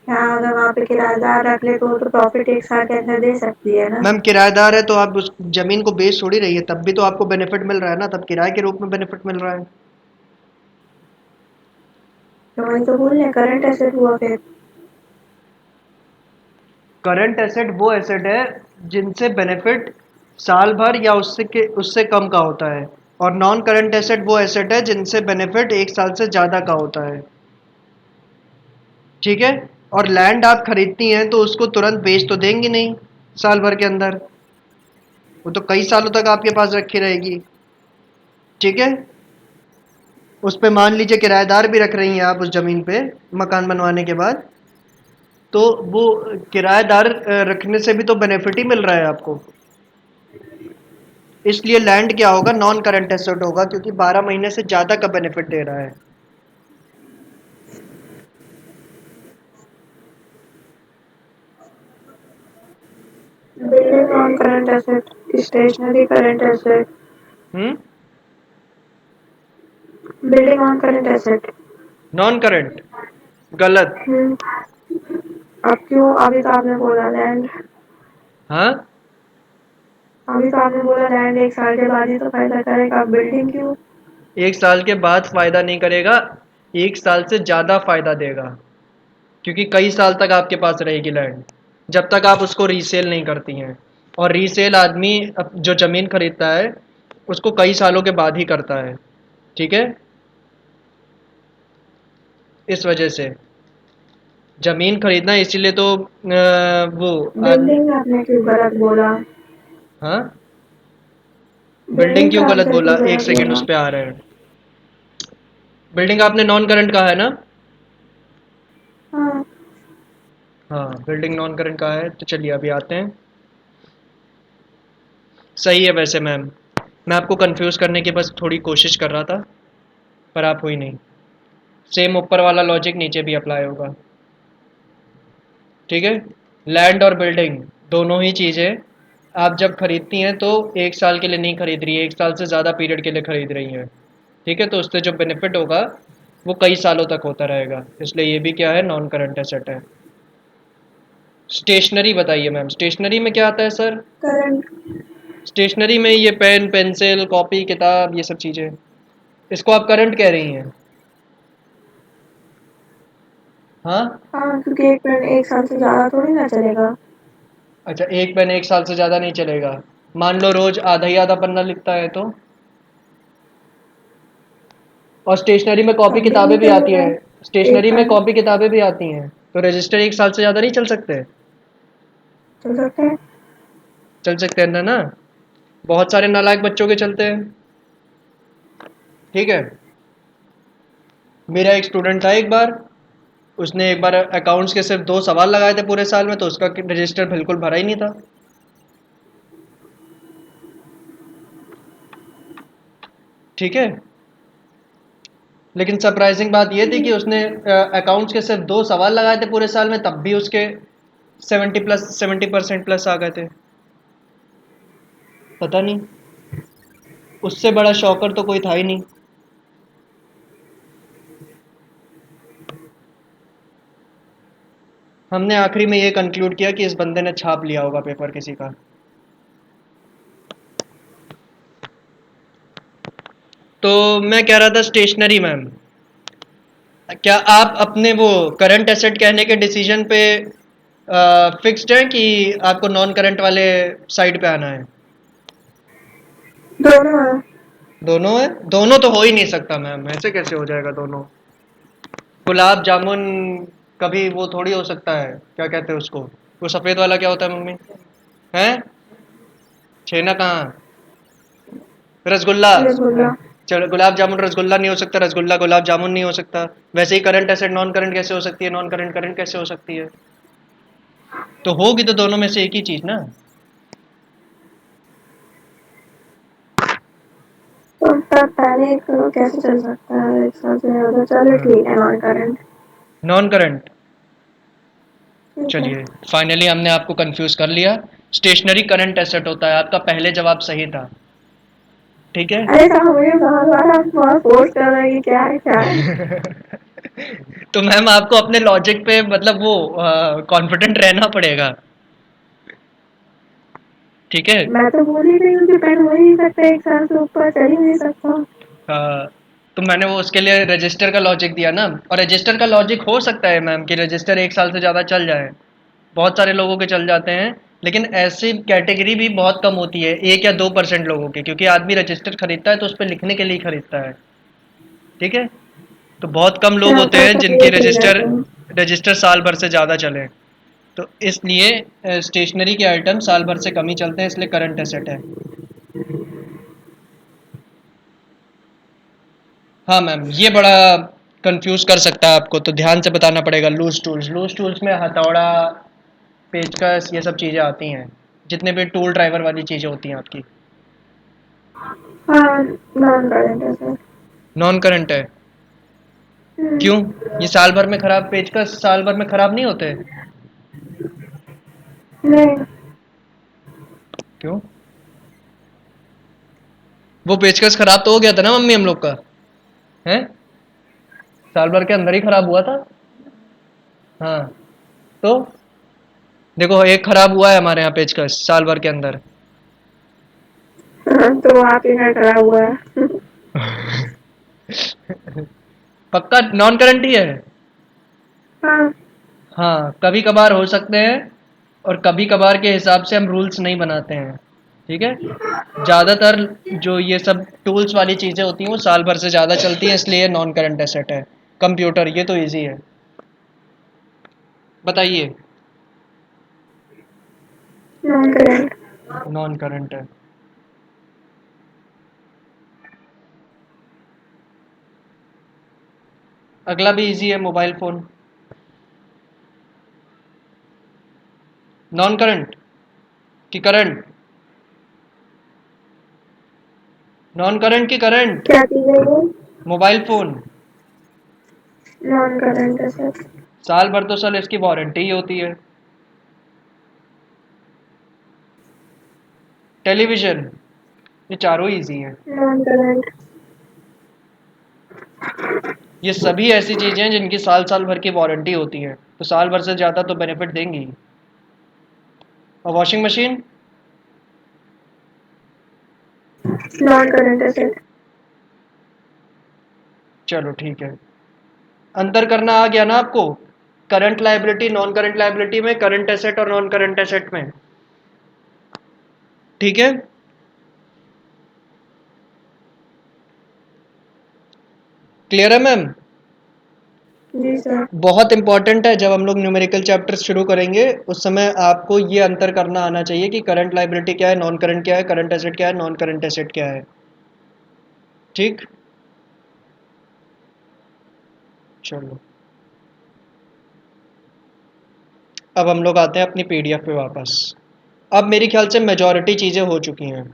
या अगर वहाँ पे किराएदार रख ले तो वो तो प्रॉफिट एक साल के अंदर दे सकती है ना। मैम किराएदार है तो आप उस जमीन को बेच थोड़ी रही है, तब भी तो आपको बेनिफिट मिल रहा है ना, तब किराए के रूप में बेनिफिट मिल रहा है। तो वही तो बोल रहे करंट एसेट हुआ फिर। करंट एसेट वो एसेट है जिनसे बेनिफिट साल भर या उससे कम का होता है, और नॉन करंट एसेट वो एसेट है जिनसे बेनिफिट एक साल से ज़्यादा का होता है। ठीक है, और लैंड आप खरीदती हैं तो उसको तुरंत बेच तो देंगी नहीं साल भर के अंदर, वो तो कई सालों तक आपके पास रखी रहेगी। ठीक है, उस पे मान लीजिए किराएदार भी रख रही हैं आप उस ज़मीन पे मकान बनवाने के बाद, तो वो किराएदार रखने से भी तो बेनिफिट ही मिल रहा है आपको। इसलिए लैंड क्या होगा, नॉन करंट एसेट होगा, क्योंकि 12 महीने से ज़्यादा का बेनिफिट दे रहा है। Building non current asset. Stationery current asset. Hmm. Building on current asset. Non current? गलत। हम्म। अब क्यों, अभी तो आपने बोला लैंड। हाँ, अभी तो आपने बोला लैंड एक साल के बाद ही तो फायदा करेगा, बिल्डिंग क्यों। एक साल के बाद फायदा नहीं करेगा, एक साल से ज़्यादा फायदा देगा, क्योंकि कई साल तक आपके पास रहेगी लैंड, जब तक आप उसको रीसेल नहीं करती हैं। और रीसेल आदमी जो ज़मीन खरीदता है उसको कई सालों के बाद ही करता है। ठीक है, इस वजह से ज़मीन खरीदना, इसीलिए तो वो आदमी। बिल्डिंग आपने क्यों गलत बोला। हाँ, बिल्डिंग बिल्डिंग का क्यों गलत आंसर बोला? क्यों एक गलत सेकेंड, उस बोला। पे आ रहे हैं। बिल्डिंग आपने नॉन करंट कहा है ना? हाँ। हाँ, बिल्डिंग नॉन करंट कहा है, तो चलिए अभी आते हैं। सही है वैसे मैम, मैं आपको कंफ्यूज करने की बस थोड़ी कोशिश कर रहा था, पर आप हुई नहीं। सेम ऊपर वाला लॉजिक नीचे भी अप्लाई होगा। ठीक है, लैंड और बिल्डिंग दोनों ही चीज़ें आप जब खरीदती हैं तो एक साल के लिए नहीं खरीद रही है, एक साल से ज़्यादा पीरियड के लिए खरीद रही हैं। ठीक है, तो उससे जो बेनिफिट होगा वो कई सालों तक होता रहेगा, इसलिए ये भी क्या है, नॉन करंट एसेट है। स्टेशनरी बताइए मैम, स्टेशनरी में क्या आता है सर? करंट। स्टेशनरी में ये पेन पेंसिल कॉपी किताब ये सब चीज़ें, इसको आप करंट कह रही हैं? हाँ। हाँ, क्योंकि एक पेन एक साल से ज्यादा थोड़ी ना चलेगा। अच्छा, एक पेन एक साल से ज़्यादा नहीं चलेगा, मान लो रोज़ आधा ही आधा पन्ना लिखता है तो? और स्टेशनरी में कॉपी तब भी किताबें नहीं भी आती चलेगा हैं, एक स्टेशनरी में साल। कॉपी किताबें भी आती हैं, तो रजिस्टर एक साल से ज़्यादा नहीं चल सकते? चल सकते हैं। चल सकते हैं ना? बहुत सारे नालायक बच्चों के चलते हैं। ठीक है, मेरा एक स्टूडेंट था एक बार, उसने एक बार अकाउंट्स के सिर्फ 2 सवाल लगाए थे पूरे साल में, तो उसका रजिस्टर बिल्कुल भरा ही नहीं था। ठीक है, लेकिन सरप्राइजिंग बात यह थी कि उसने अकाउंट्स के सिर्फ 2 सवाल लगाए थे पूरे साल में, तब भी उसके 70% प्लस आ गए थे। पता नहीं, उससे बड़ा शॉकर तो कोई था ही नहीं। हमने आखिरी में ये कंक्लूड किया कि इस बंदे ने छाप लिया होगा पेपर किसी का। तो मैं कह रहा था स्टेशनरी मैम, क्या आप अपने वो करंट एसेट कहने के डिसीजन पे फिक्स्ड हैं कि आपको नॉन करंट वाले साइड पे आना है? दोनों है। दोनों है? दोनों तो हो ही नहीं सकता मैम, ऐसे कैसे हो जाएगा दोनों? गुलाब जामुन कभी वो थोड़ी हो सकता है, क्या कहते हैं उसको, वो सफ़ेद वाला क्या होता है मम्मी? हैं? छेना कहाँ? रसगुल्ला। रसगुल्ला। चलो, गुलाब जामुन रसगुल्ला नहीं हो सकता, रसगुल्ला गुलाब जामुन नहीं हो सकता। वैसे ही करंट एसेट नॉन करंट कैसे हो सकती है, नॉन करंट करंट कैसे हो सकती है? तो होगी तो दोनों में से एक ही चीज ना। तो तब पहले एक कैसे चल सकता है, एक साल से ज़्यादा? चलो ठीक है, नॉन करंट। Non current. ठीक है। चलिए, फाइनली हमने आपको कंफ्यूज कर लिया। स्टेशनरी करंट एसेट होता है, आपका पहले जवाब सही था। ठीक है। अरे साहब, मुझे बार बार आप बहुत फोर्स कर रहे हैं कि क्या है क्या है। तो मैम आपको अपने लॉजिक पे मतलब वो कॉन्फिडेंट रहना पड़ेगा। ठीक है। मैं तो बोल ही रही हूँ कि पेन हो ही नहीं सकता, एक साल से ऊपर चल ही नहीं सकता। तो मैंने वो उसके लिए रजिस्टर का लॉजिक दिया ना। और रजिस्टर का लॉजिक हो सकता है मैम कि रजिस्टर एक साल से ज़्यादा चल जाए, बहुत सारे लोगों के चल जाते हैं, लेकिन ऐसी कैटेगरी भी बहुत कम होती है, 1 या 2% लोगों की, क्योंकि आदमी रजिस्टर खरीदता है तो उस पर लिखने के लिए खरीदता है। ठीक है। तो बहुत कम लोग होते अच्छा हैं जिनकी चलिए ठीक है रजिस्टर तो। रजिस्टर साल भर से ज़्यादा चले। तो इसलिए स्टेशनरी के आइटम साल भर से कम ही चलते हैं, इसलिए करंट एसेट है। हाँ मैम, ये बड़ा कंफ्यूज कर सकता है आपको, तो ध्यान से बताना पड़ेगा। लूज टूल्स में हथौड़ा, पेचकस, ये सब चीज़ें आती हैं, जितने भी टूल ड्राइवर वाली चीज़ें होती हैं आपकी। हाँ, नॉन करंट है सर। नॉन करंट है? क्यों? ये साल भर में खराब पेचकस साल भर में खराब नहीं होते? नहीं। क्यों? वो पेचकस खराब तो हो गया था ना मम्मी हम लोग का, है? साल भर के अंदर ही खराब हुआ था। हाँ, तो देखो एक खराब हुआ है हमारे यहाँ पेचकस साल भर के अंदर। हाँ, तो आप ही का डरा हुआ है। पक्का नॉन करंट ही है? हाँ। हाँ, कभी कभार हो सकते हैं, और कभी कभार के हिसाब से हम रूल्स नहीं बनाते हैं। ठीक है। ज़्यादातर जो ये सब टूल्स वाली चीज़ें होती हैं वो साल भर से ज़्यादा चलती हैं, इसलिए नॉन करंट एसेट है। कंप्यूटर, ये तो इजी है। बताइए। Non current. नॉन करंट है। अगला भी इजी है, मोबाइल फ़ोन। नॉन करंट कि करंट? नॉन करंट की करंट? क्या चीज़ है वो? Mobile phone. नॉन करंट है सर। साल भर तो सर इसकी वारंटी ही होती है। टेलीविज़न, ये चारों इजी हैं। Non current. ये सभी ऐसी चीज़ें हैं जिनकी साल साल भर की वारंटी होती है, तो साल भर से ज़्यादा तो बेनिफिट देंगी। और वॉशिंग मशीन? नॉन करंट है सर। चलो ठीक है, अंतर करना आ गया ना आपको, current liability non current liability में, करंट एसेट और नॉन करंट एसेट में। ठीक है। क्लियर है मैम? जी सर। बहुत इंपॉर्टेंट है, जब हम लोग न्यूमेरिकल चैप्टर्स शुरू करेंगे उस समय आपको ये अंतर करना आना चाहिए कि करंट लायबिलिटी क्या है, नॉन करंट क्या है, करंट एसेट क्या है, नॉन करंट एसेट क्या है। ठीक। चलो, अब हम लोग आते हैं अपनी पीडीएफ पे वापस। अब मेरी ख्याल से मेजॉरिटी चीज़ें हो चुकी हैं।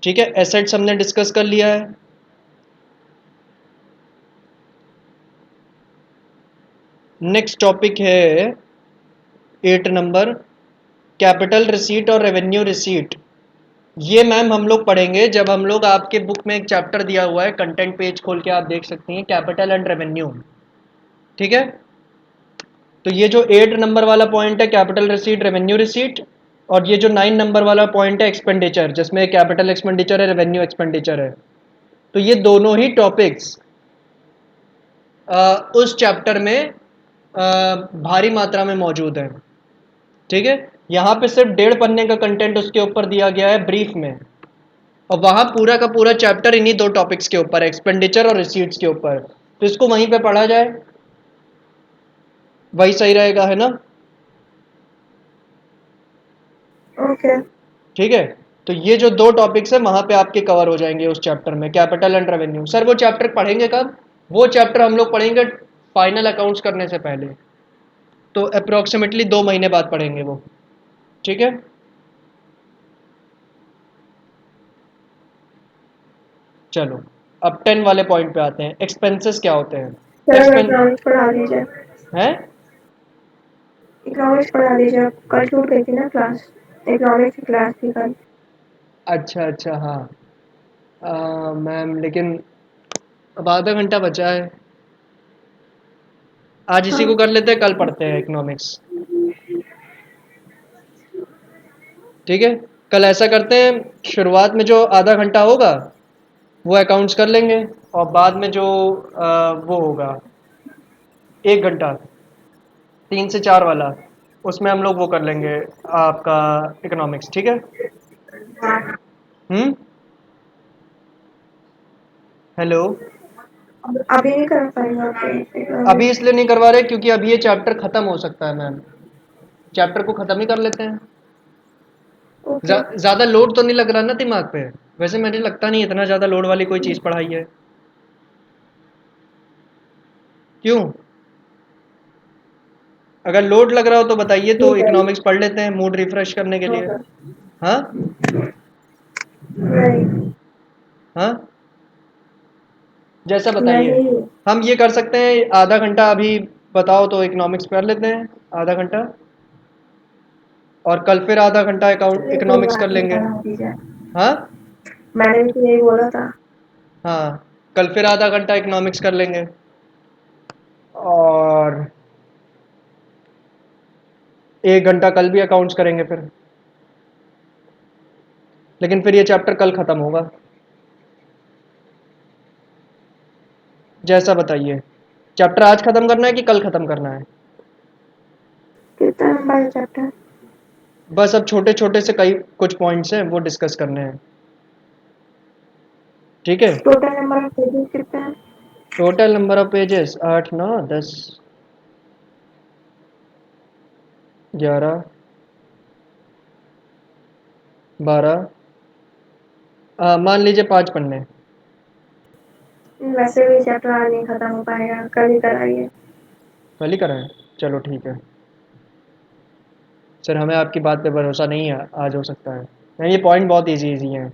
ठीक है, एसेट्स हमने डिस्कस कर लिया है। नेक्स्ट टॉपिक है 8 नंबर, कैपिटल रिसीट और रेवेन्यू रिसीट। ये मैम हम लोग पढ़ेंगे जब हम लोग, आपके बुक में एक चैप्टर दिया हुआ है, कंटेंट पेज खोल के आप देख सकती हैं, कैपिटल एंड रेवेन्यू। ठीक है। तो ये जो 8 नंबर वाला पॉइंट है कैपिटल रिसीट रेवेन्यू रिसीट, और ये जो 9 नंबर वाला पॉइंट है एक्सपेंडिचर, जिसमें कैपिटल एक्सपेंडिचर है रेवेन्यू एक्सपेंडिचर है, तो ये दोनों ही टॉपिक्स उस चैप्टर में भारी मात्रा में मौजूद है। ठीक है, यहाँ पे सिर्फ 1.5 पन्ने का कंटेंट उसके ऊपर दिया गया है ब्रीफ में, और वहाँ पूरा का पूरा चैप्टर इन्हीं दो टॉपिक्स के ऊपर, एक्सपेंडिचर और रिसीट्स के ऊपर। तो इसको वहीं पे पढ़ा जाए, वही सही रहेगा, है ना। ओके। ठीक है, तो ये जो दो टॉपिक्स है वहाँ पे आपके कवर हो जाएंगे उस चैप्टर में, कैपिटल एंड रेवेन्यू। सर वो चैप्टर पढ़ेंगे कब? वो चैप्टर हम लोग पढ़ेंगे फाइनल अकाउंट्स करने से पहले, तो अप्रोक्सीमेटली 2 महीने बाद पढ़ेंगे वो। ठीक है, चलो अब 10 वाले पॉइंट पे आते हैं। एक्सपेंसेस क्या होते हैं? सर एक्सपेंस इकोनॉमिक्स पढ़ा दीजिए, है, इकोनॉमिक्स पढ़ा दीजिए। कल छूट गई थी ना क्लास, इकोनॉमिक्स की क्लास थी कल। अच्छा अच्छा, हाँ मैम, लेकिन अब आधा घंटा बचा है, आज इसी को हाँ, कर लेते हैं, कल पढ़ते हैं इकोनॉमिक्स। ठीक है, कल ऐसा करते हैं, शुरुआत में जो आधा घंटा होगा वो अकाउंट्स कर लेंगे, और बाद में जो वो होगा 1 घंटा 3 से 4 वाला, उसमें हम लोग वो कर लेंगे आपका इकोनॉमिक्स। ठीक है। हम्म, हेलो। अभी नहीं कर पाएंगे आपके अभी इकोनॉमिक्स। इसलिए नहीं करवा रहे क्योंकि अभी ये चैप्टर खत्म हो सकता है मैम, चैप्टर को खत्म ही कर लेते हैं। ओके। ज़्यादा लोड तो नहीं लग रहा ना दिमाग पे? वैसे मुझे लगता नहीं इतना ज़्यादा लोड वाली कोई चीज़ पढ़ाई है। क्यों? अगर लोड लग रहा हो तो बताइए, तो ठीक है। इकोनॉमिक्स पढ़ लेते हैं मूड रिफ्रेश करने के लिए। ओके। हाँ नहीं। हाँ, जैसा बताइए। नहीं। हम ये कर सकते हैं, आधा घंटा अभी बताओ तो इकोनॉमिक्स कर लेते हैं, आधा घंटा, और कल फिर आधा घंटा अकाउंट चलिए कोई इकोनॉमिक्स कर बात नहीं, लेंगे। पढ़ा दीजिए। हाँ मैंने भी तो यही बोला था। हाँ, कल फिर आधा घंटा इकोनॉमिक्स कर लेंगे, और 1 घंटा कल भी अकाउंट्स करेंगे फिर। लेकिन फिर ये चैप्टर कल ख़त्म होगा, जैसा बताइए। चैप्टर आज ख़त्म करना है कि कल ख़त्म करना है? कितना नंबर है चैप्टर? बस अब छोटे छोटे से कई कुछ पॉइंट्स हैं वो डिस्कस करने हैं। ठीक है, टोटल नंबर ऑफ पेजेस कितना है? टोटल नंबर ऑफ पेजेस 8 9 10 11 12, मान लीजिए 5 पन्ने। वैसे भी चैप्टर आज नहीं खत्म हो पाएगा, कल ही कराइए। कल ही कराएं? चलो ठीक है सर, हमें आपकी बात पे भरोसा नहीं है, आज हो सकता है। नहीं, ये पॉइंट बहुत इजी इजी हैं,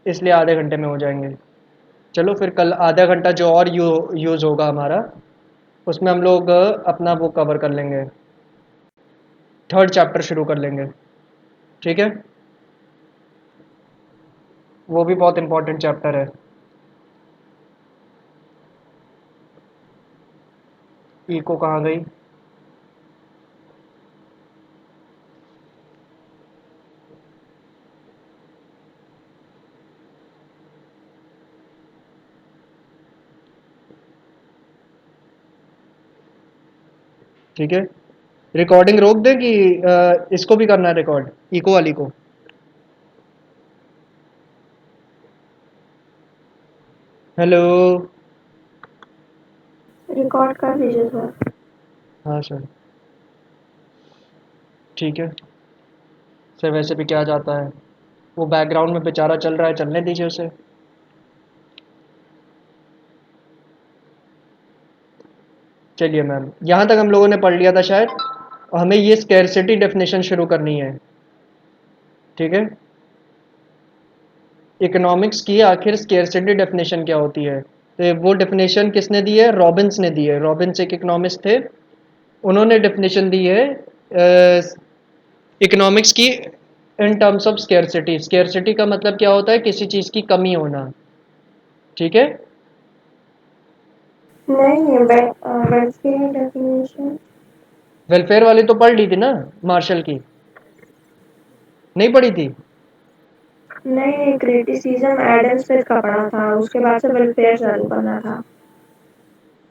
इसलिए आधे घंटे में हो जाएंगे। चलो फिर कल आधा घंटा जो और यूज़ होगा हमारा, उसमें हम लोग अपना वो कवर कर लेंगे, थर्ड चैप्टर शुरू कर लेंगे। ठीक है, वो भी बहुत इंपॉर्टेंट चैप्टर है। इको कहाँ गई? ठीक है, रिकॉर्डिंग रोक दें कि इसको भी करना है रिकॉर्ड, इको वाली को? हेलो। रिकॉर्ड कर लीजिए सर। हाँ सर, ठीक है सर, वैसे भी क्या जाता है, वो बैकग्राउंड में बेचारा चल रहा है, चलने दीजिए उसे। चलिए मैम, यहाँ तक हम लोगों ने पढ़ लिया था शायद, और हमें ये स्कैरसिटी डेफिनेशन शुरू करनी है। ठीक है, इकोनॉमिक्स की आखिर स्कैरसिटी डेफिनेशन क्या होती है, तो वो डेफिनेशन किसने दी है? रॉबिन्स ने दी है। रॉबिन्स एक इकोनॉमिस्ट थे, उन्होंने डेफिनेशन दी है इकोनॉमिक्स की इन टर्म्स ऑफ स्कैरसिटी। स्कैरसिटी का मतलब क्या होता है? किसी चीज़ की कमी होना। ठीक है, नहीं वेल्फेयर डेफिनेशन वेलफेयर वाली तो पढ़ ली थी ना, मार्शल की, नहीं पढ़ी थी? नहीं, क्रिटिसिज्म एडम स्मिथ का पढ़ा था, उसके बाद से वेलफेयर चालू करना था।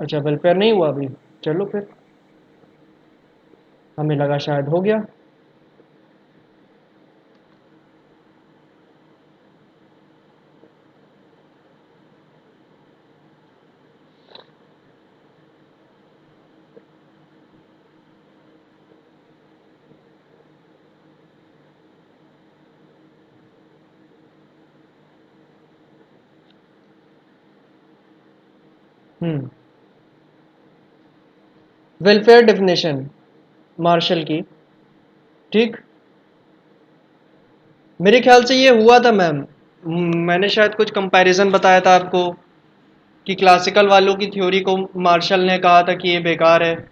अच्छा, वेलफेयर नहीं हुआ अभी। चलो फिर, हमें लगा शायद हो गया। वेलफेयर डेफिनेशन मार्शल की, ठीक। मेरे ख्याल से ये हुआ था मैम। मैंने शायद कुछ कंपैरिजन बताया था आपको कि क्लासिकल वालों की थ्योरी को मार्शल ने कहा था कि ये बेकार है,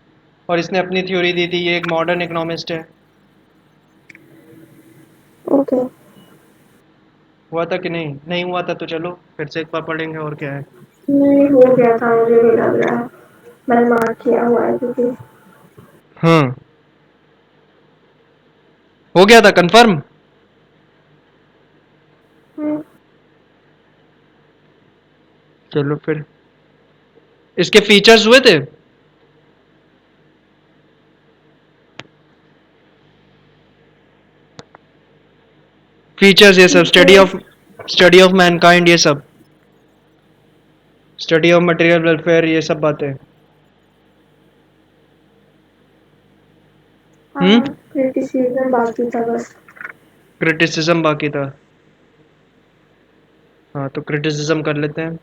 और इसने अपनी थ्योरी दी थी, ये एक मॉडर्न इकोनॉमिस्ट है। ओके। हुआ था कि नहीं? नहीं हुआ था तो चलो फिर से एक बार पढ़ेंगे, और क्या है। नहीं, हो गया था, मुझे भी लग रहा है, मैंने मार्क किया हुआ है क्योंकि हाँ, हो गया था कंफर्म। हम्म, चलो फिर, इसके फीचर्स हुए थे। फीचर्स ये सब, फीचर्स स्टडी ऑफ मैनकाइंड, ये सब, स्टडी ऑफ मटेरियल वेलफेयर, ये सब बातें। हाँ, क्रिटिसिज्म बाकी था बस। क्रिटिसिज्म बाकी था। हाँ, तो क्रिटिसिज्म कर लेते हैं।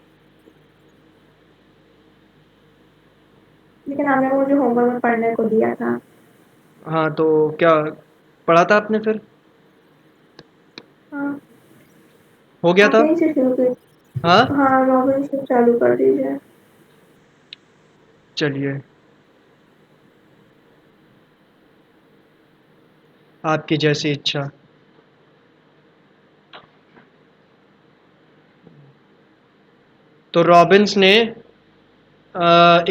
लेकिन आपने मुझे होमवर्क में पढ़ने को दिया था। हाँ, तो क्या पढ़ा था आपने फिर? हाँ, हो गया आप था। यहीं से शुरू कर। हाँ, हाँ, रॉबिन से चालू कर दीजिए। चलिए, आपकी जैसी इच्छा। तो रॉबिन्स ने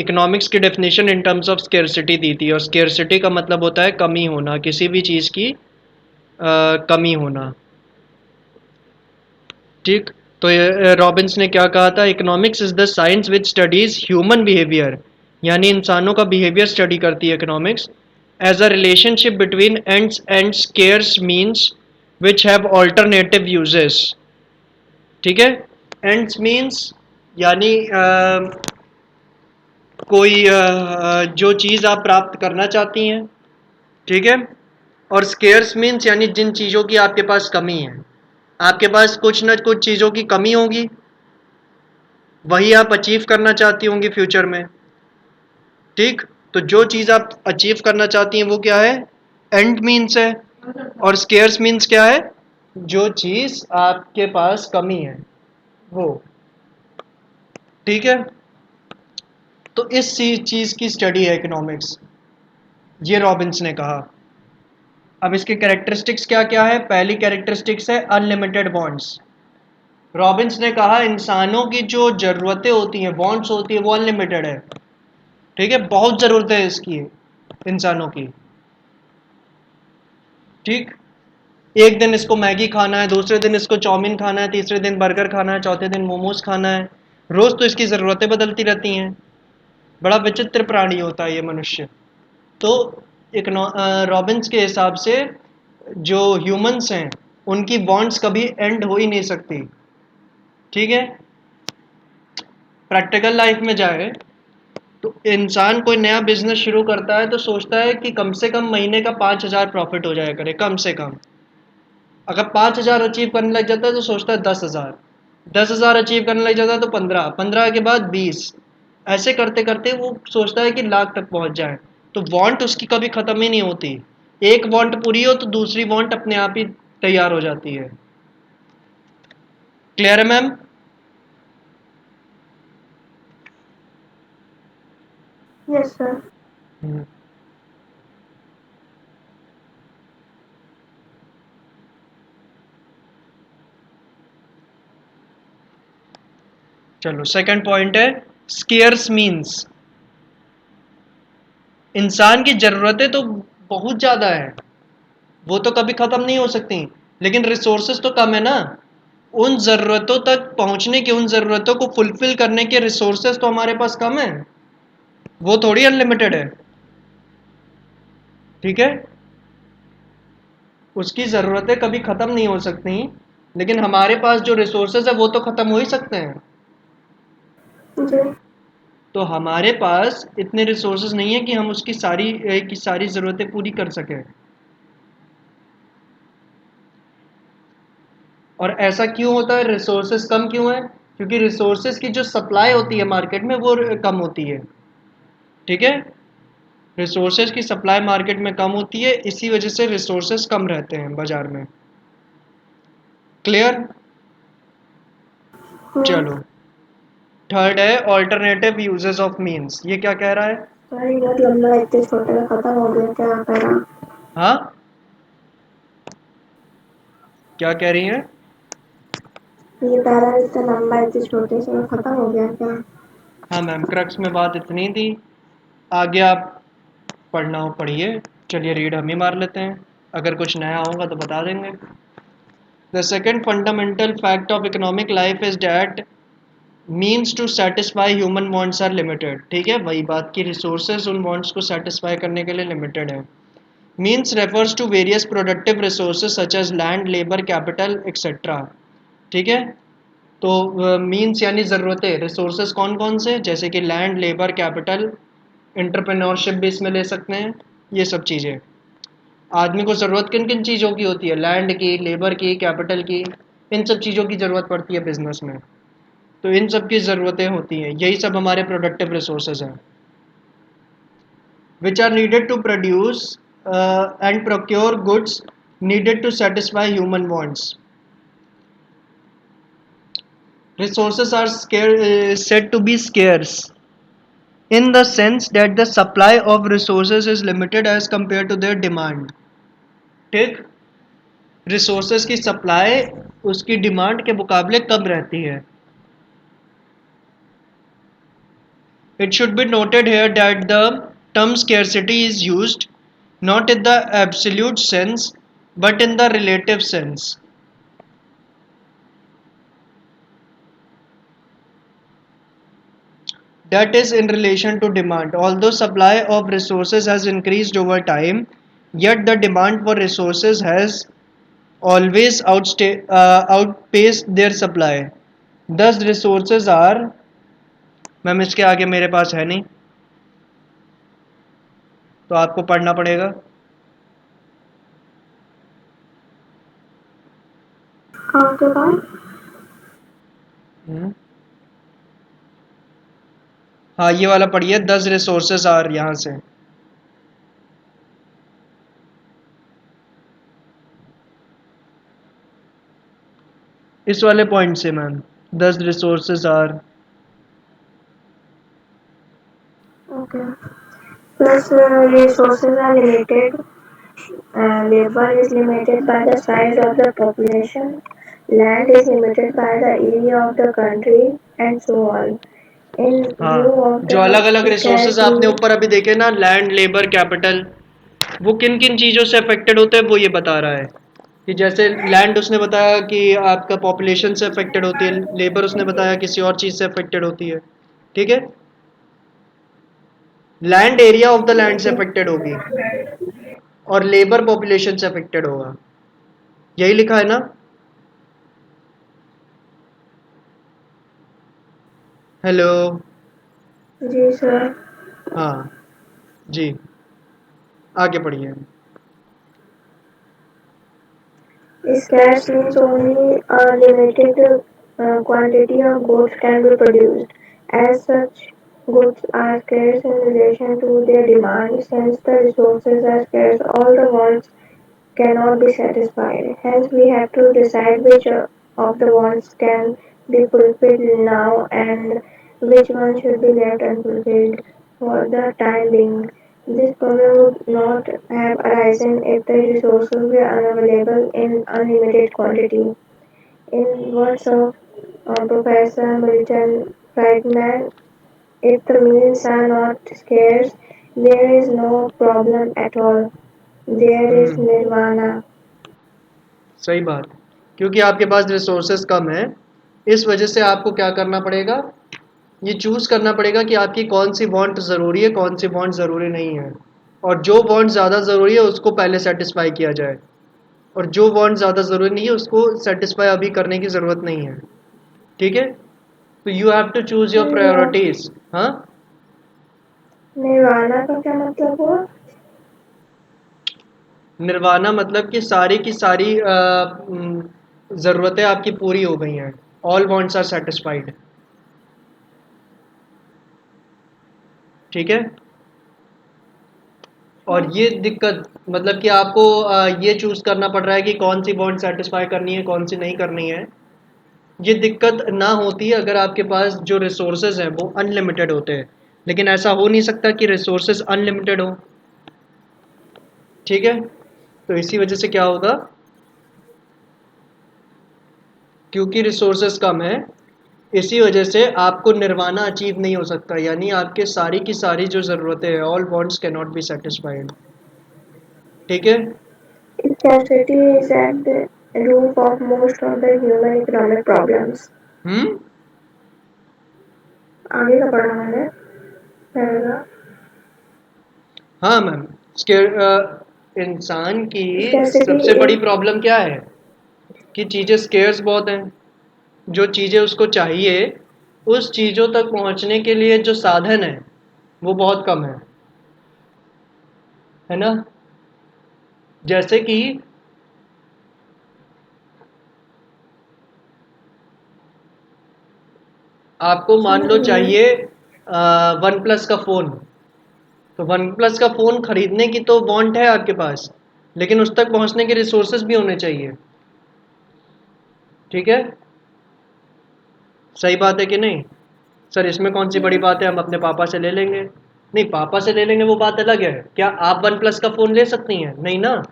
इकोनॉमिक्स की definition in terms of scarcity दी थी, और स्केर्सिटी का मतलब होता है कमी होना, किसी भी चीज़ की कमी होना, ठीक। तो रॉबिन्स ने क्या कहा था? Economics is the science which studies human behaviour, यानी इंसानों का बिहेवियर स्टडी करती है economics, as a relationship between ends and scarce means which have alternative uses, ठीक है। एंड्स मीन्स यानी कोई जो चीज़ आप प्राप्त करना चाहती हैं, ठीक है। और स्केर्स मीन्स यानी जिन चीज़ों की आपके पास कमी है, आपके पास कुछ न कुछ चीज़ों की कमी होगी, वही आप अचीव करना चाहती होंगी फ्यूचर में, ठीक। तो जो चीज़ आप अचीव करना चाहती हैं वो क्या है? एंड मीन्स है। और स्केर्स मीन्स क्या है? जो चीज़ आपके पास कमी है वो, ठीक है। तो इस चीज़ की स्टडी है इकोनॉमिक्स, ये रॉबिन्स ने कहा। अब इसके कैरेक्टरिस्टिक्स क्या क्या है? पहली कैरेक्टरिस्टिक्स है अनलिमिटेड बॉन्ड्स। रॉबिन्स ने कहा इंसानों की जो ज़रूरतें होती हैं, बॉन्ड्स होती है, वो अनलिमिटेड है, ठीक है। बहुत ज़रूरतें है इसकी, इंसानों की, ठीक। एक दिन इसको मैगी खाना है, दूसरे दिन इसको चाउमीन खाना है, तीसरे दिन बर्गर खाना है, चौथे दिन मोमोज खाना है। रोज़ तो इसकी ज़रूरतें बदलती रहती हैं। बड़ा विचित्र प्राणी होता है ये मनुष्य। तो रॉबिन्स के हिसाब से जो ह्यूमंस हैं उनकी बॉन्ड्स कभी एंड हो ही नहीं सकती, ठीक है। प्रैक्टिकल लाइफ में जाए तो इंसान कोई नया बिजनेस शुरू करता है तो सोचता है कि कम से कम महीने का 5,000 प्रॉफिट हो जाया करे, कम से कम। अगर 5,000 अचीव करने लग जाता है तो सोचता है 10,000, 10,000 अचीव करने लग जाता है तो 15, 15 के बाद 20, ऐसे करते करते वो सोचता है कि लाख तक पहुंच जाए। तो वांट उसकी कभी ख़त्म ही नहीं होती। एक वांट पूरी हो तो दूसरी वांट अपने आप ही तैयार हो जाती है। क्लियर है मैम? Yes sir. चलो, सेकंड पॉइंट है स्केर्स मीन्स इंसान की ज़रूरतें तो बहुत ज़्यादा है, वो तो कभी ख़त्म नहीं हो सकती, लेकिन रिसोर्सेज तो कम है ना। उन ज़रूरतों तक पहुंचने की, उन ज़रूरतों को फुलफिल करने के रिसोर्सेज तो हमारे पास कम है, वो थोड़ी अनलिमिटेड है। ठीक है, उसकी ज़रूरतें कभी ख़त्म नहीं हो सकती, लेकिन हमारे पास जो रिसोर्सेज है वो तो ख़त्म हो ही सकते हैं। जी। तो हमारे पास इतने रिसोर्सेज नहीं है कि हम उसकी सारी ज़रूरतें पूरी कर सकें। और ऐसा क्यों होता है, रिसोर्सेज कम क्यों है? क्योंकि रिसोर्सेज की जो सप्लाई होती है मार्केट में वो कम होती है। ठीक है, रिसोर्सेज की सप्लाई मार्केट में कम होती है, इसी वजह से रिसोर्सेज कम रहते हैं बाजार में। क्लियर? चलो, थर्ड है ऑल्टरनेटिव यूजेस ऑफ मीन्स। ये क्या कह रहा है? सर बहुत लंबा है, इतने छोटे में खत्म हो गया क्या पैरा? हाँ, क्या कह रही हैं? ये पैरा इतना लंबा है, इतने छोटे से में खत्म हो गया क्या? हाँ मैम, क्रक्स में बात इतनी थी, आगे आप पढ़ना हो पढ़िए। चलिए रीड हम ही मार लेते हैं, अगर कुछ नया होगा तो बता देंगे। The second fundamental fact of economic life is that means to satisfy human wants are limited. ठीक है, वही बात की रिसोर्सेज उन वांट्स को सेटिस्फाई करने के लिए लिमिटेड है। Means refers to various productive resources such as land, labour, capital etcetera. ठीक है, तो मीन्स यानी ज़रूरतें, रिसोर्सेज कौन कौन से, जैसे कि लैंड, लेबर, कैपिटल, एंटरप्रेन्योरशिप भी इसमें ले सकते हैं, ये सब चीज़ें। आदमी को ज़रूरत किन किन चीज़ों की होती है? लैंड की, लेबर की, कैपिटल की, इन सब चीज़ों की ज़रूरत पड़ती है बिजनेस में। तो इन सब की ज़रूरतें होती हैं, यही सब हमारे प्रोडक्टिव रिसोर्सेज हैं, which are needed to produce and procure goods needed to satisfy human wants. Resources are said to be scarce in the sense that the supply of resources is limited as compared to their demand. ठीक, resources की supply उसकी demand के मुकाबले कम रहती है। It should be noted here that the term scarcity is used not in the absolute sense but in the relative sense. That is in relation to demand. Although supply of resources has increased over time, yet the demand for resources has always outpaced their supply. Thus resources are, ma'am इसके आगे मेरे पास है नहीं तो आपको पढ़ना पड़ेगा। कहाँ के बाद? हाँ ये वाला पढ़िए, 10 रिसोर्सेज आर, यहाँ से। इस वाले पॉइंट से ma'am, 10 resources are. Okay. Plus, resources are limited. Labor is limited by the size of the population. Land is limited by the area of the country, and so on. In view हाँ, of जो अलग अलग the resources आपने scarcity, ऊपर अभी देखे ना, land, labour, capital, वो किन किन चीज़ों से अफेक्टेड होते हैं वो ये बता रहा है। कि जैसे लैंड उसने बताया कि आपका पॉपुलेशन से अफेक्टेड होती है, लेबर उसने बताया किसी और चीज़ से अफेक्टेड होती है। ठीक है, land area of the land से अफेक्टेड होगी और लेबर पॉपुलेशन से अफेक्टेड होगा, यही लिखा है ना। हेलो, जी सर, हाँ जी, आगे पढ़िए। scarce means only a limited quantity of goods can be produced. As such, goods are scarce in relation to their demand. Since the resources are scarce, all the wants cannot be satisfied. Hence, we have to decide which of the wants can be fulfilled now and which one should be left unfulfilled for the time being. This problem would not have arisen if the resources were unavailable in unlimited quantity. In words of Professor Milton Friedman, If the meals are not scarce, there is no problem at all. There is nirvana. सही बात। क्योंकि आपके पास resources कम है, इस वजह से आपको क्या करना पड़ेगा, ये चूज़ करना पड़ेगा कि आपकी कौन सी वांट ज़रूरी है, कौन सी वांट ज़रूरी नहीं है, और जो वांट ज़्यादा ज़रूरी है उसको पहले सेटिस्फाई किया जाए, और जो वांट ज़्यादा ज़रूरी नहीं है उसको सेटिस्फाई अभी करने की ज़रूरत नहीं है। ठीक है, तो you have to choose your priorities. हाँ, निर्वाणा का क्या मतलब हुआ? निर्वाणा मतलब कि सारी की सारी ज़रूरतें आपकी पूरी हो गई हैं, ऑल वांट्स आर सेटिस्फाइड। ठीक है, और ये दिक्कत मतलब कि आपको ये चूज़ करना पड़ रहा है कि कौन सी वांट सेटिस्फाई करनी है, कौन सी नहीं करनी है। ये दिक्कत ना होती है अगर आपके पास जो रिसोर्सेज हैं वो अनलिमिटेड होते हैं, लेकिन ऐसा हो नहीं सकता कि रिसोर्सेज अनलिमिटेड हो। ठीक है, तो इसी वजह से क्या होगा, क्योंकि रिसोर्सेज कम है, इसी वजह से आपको निर्वाणा अचीव नहीं हो सकता, यानी आपके सारी की सारी जो ज़रूरतें हैं, all wants can not be satisfied. ठीक है, Scarcity is at the root of most of the human economic problems. आगे का पढ़ा मैंने रहेगा। हाँ मैम, इंसान की Scarcity सबसे बड़ी is प्रॉब्लम क्या है कि चीज़ें स्केर्स बहुत हैं, जो चीज़ें उसको चाहिए उस चीज़ों तक पहुंचने के लिए जो साधन है वो बहुत कम है ना। जैसे कि आपको मान लो चाहिए वन प्लस का फ़ोन, तो वन प्लस का फ़ोन खरीदने की तो वांट है आपके पास, लेकिन उस तक पहुंचने के रिसोर्सेज भी होने चाहिए। ठीक है, सही बात है कि नहीं। सर इसमें कौन सी बड़ी बात है, हम अपने पापा से ले लेंगे। नहीं, पापा से ले लेंगे वो बात अलग है, क्या आप वन प्लस का फ़ोन ले सकती हैं, नहीं ना।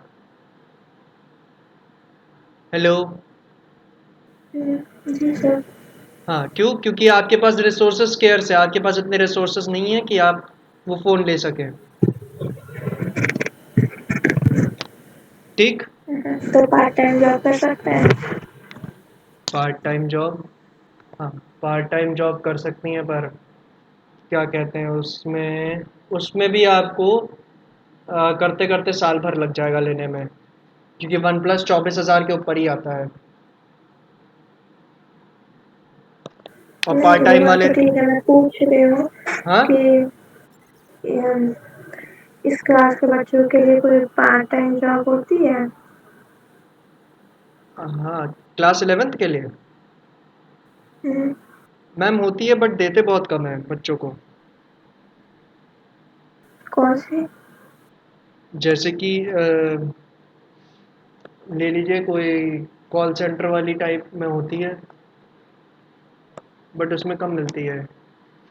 हेलो। जी सर। हाँ, क्यों, क्योंकि आपके पास रिसोर्सेज स्केर्स है, आपके पास इतने रिसोर्सेज नहीं है कि आप वो फ़ोन ले सकें। ठीक, तो पार्ट टाइम जॉब कर सकते हैं। पार्ट टाइम जॉब, हाँ पार्ट टाइम जॉब कर सकती हैं, पर क्या कहते हैं उसमें, उसमें भी आपको करते करते साल भर लग जाएगा लेने में, क्योंकि वन प्लस 24,000 के ऊपर ही आता है, और पार्ट नहीं वो टाइम बात वाले। तो ठीक है, मैं पूछ रही हूँ हाँ कि इस क्लास के बच्चों के लिए कोई पार्ट टाइम जॉब होती है? हाँ, क्लास 11th के लिए हम्म, मैम होती है, बट देते बहुत कम है बच्चों को। कौन सी? जैसे कि ले लीजिए कोई कॉल सेंटर वाली टाइप में होती है, बट उसमें कम मिलती है,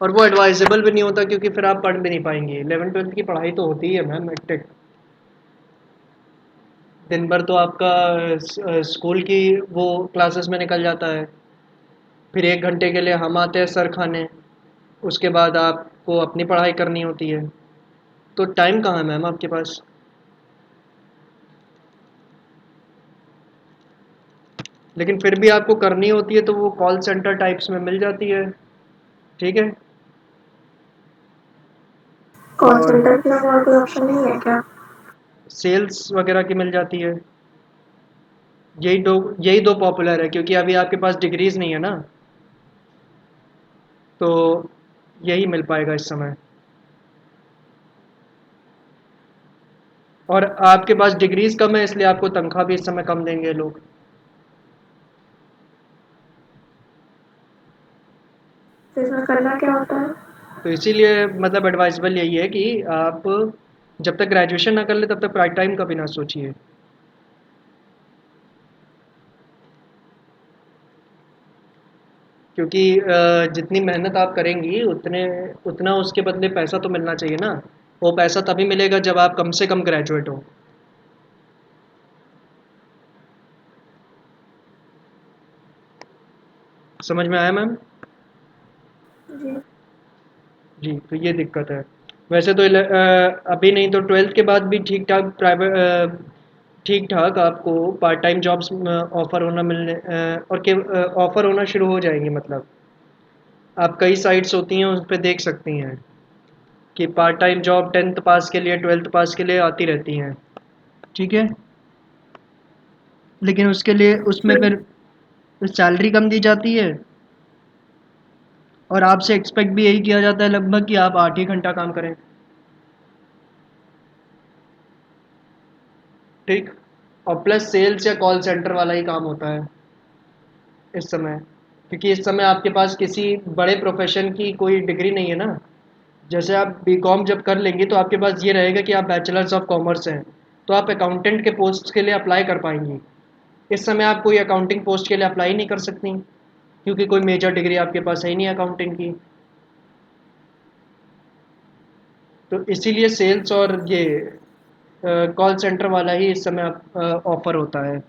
और वो एडवाइजेबल भी नहीं होता, क्योंकि फिर आप पढ़ भी नहीं पाएंगे। 11th 12th की पढ़ाई तो होती है मैम हेक्टिक, दिन भर तो आपका स्कूल की वो क्लासेस में निकल जाता है, फिर 1 घंटे के लिए हम आते हैं सर खाने, उसके बाद आपको अपनी पढ़ाई करनी होती है, तो टाइम कहाँ है मैम आपके पास। लेकिन फिर भी आपको करनी होती है तो वो कॉल सेंटर टाइप्स में मिल जाती है। ठीक है, कॉल और सेंटर के अलावा और कोई ऑप्शन नहीं है क्या? सेल्स वगैरह की मिल जाती है। यही दो पॉपुलर है, क्योंकि अभी आपके पास डिग्रीज नहीं है ना, तो यही मिल पाएगा इस समय, और आपके पास डिग्रीज कम है इसलिए आपको तनख्वाह भी इस समय कम देंगे लोग। तो इसमें करना क्या होता है? तो इसीलिए मतलब एडवाइजेबल यही है कि आप जब तक ग्रेजुएशन ना कर ले तब तक पार्ट टाइम का भी ना सोचिए, क्योंकि जितनी मेहनत आप करेंगी उतना उसके बदले पैसा तो मिलना चाहिए ना। वो पैसा तभी मिलेगा जब आप कम से कम ग्रेजुएट हो। समझ में आया मैम। जी। जी, तो ये दिक्कत है। वैसे तो अभी नहीं तो 12th के बाद भी ठीक-ठाक ठीक-ठाक आपको पार्ट टाइम जॉब्स ऑफ़र होना और ऑफ़र होना शुरू हो जाएँगी मतलब। आप कई साइट्स होती हैं उस पे देख सकती हैं कि पार्ट टाइम जॉब 10th पास के लिए 12th पास के लिए आती रहती हैं। ठीक है? लेकिन उसके लिए उसमें जी। फिर सैलरी कम दी जाती है और आपसे एक्सपेक्ट भी यही किया जाता है लगभग कि आप 8 ही घंटा काम करें। ठीक? और प्लस सेल्स या कॉल सेंटर वाला ही काम होता है इस समय, क्योंकि इस समय आपके पास किसी बड़े प्रोफ़ेशन की कोई डिग्री नहीं है ना। जैसे आप बीकॉम जब कर लेंगे तो आपके पास ये रहेगा कि आप बैचलर्स ऑफ कॉमर्स हैं, तो आप अकाउंटेंट के पोस्ट के लिए अप्लाई कर पाएँगी। इस समय आप कोई अकाउंटिंग पोस्ट के लिए अप्लाई नहीं कर सकती, क्योंकि कोई मेजर डिग्री आपके पास है ही नहीं अकाउंटिंग की। तो इसीलिए सेल्स और ये कॉल सेंटर वाला ही इस समय ऑफ़र होता है।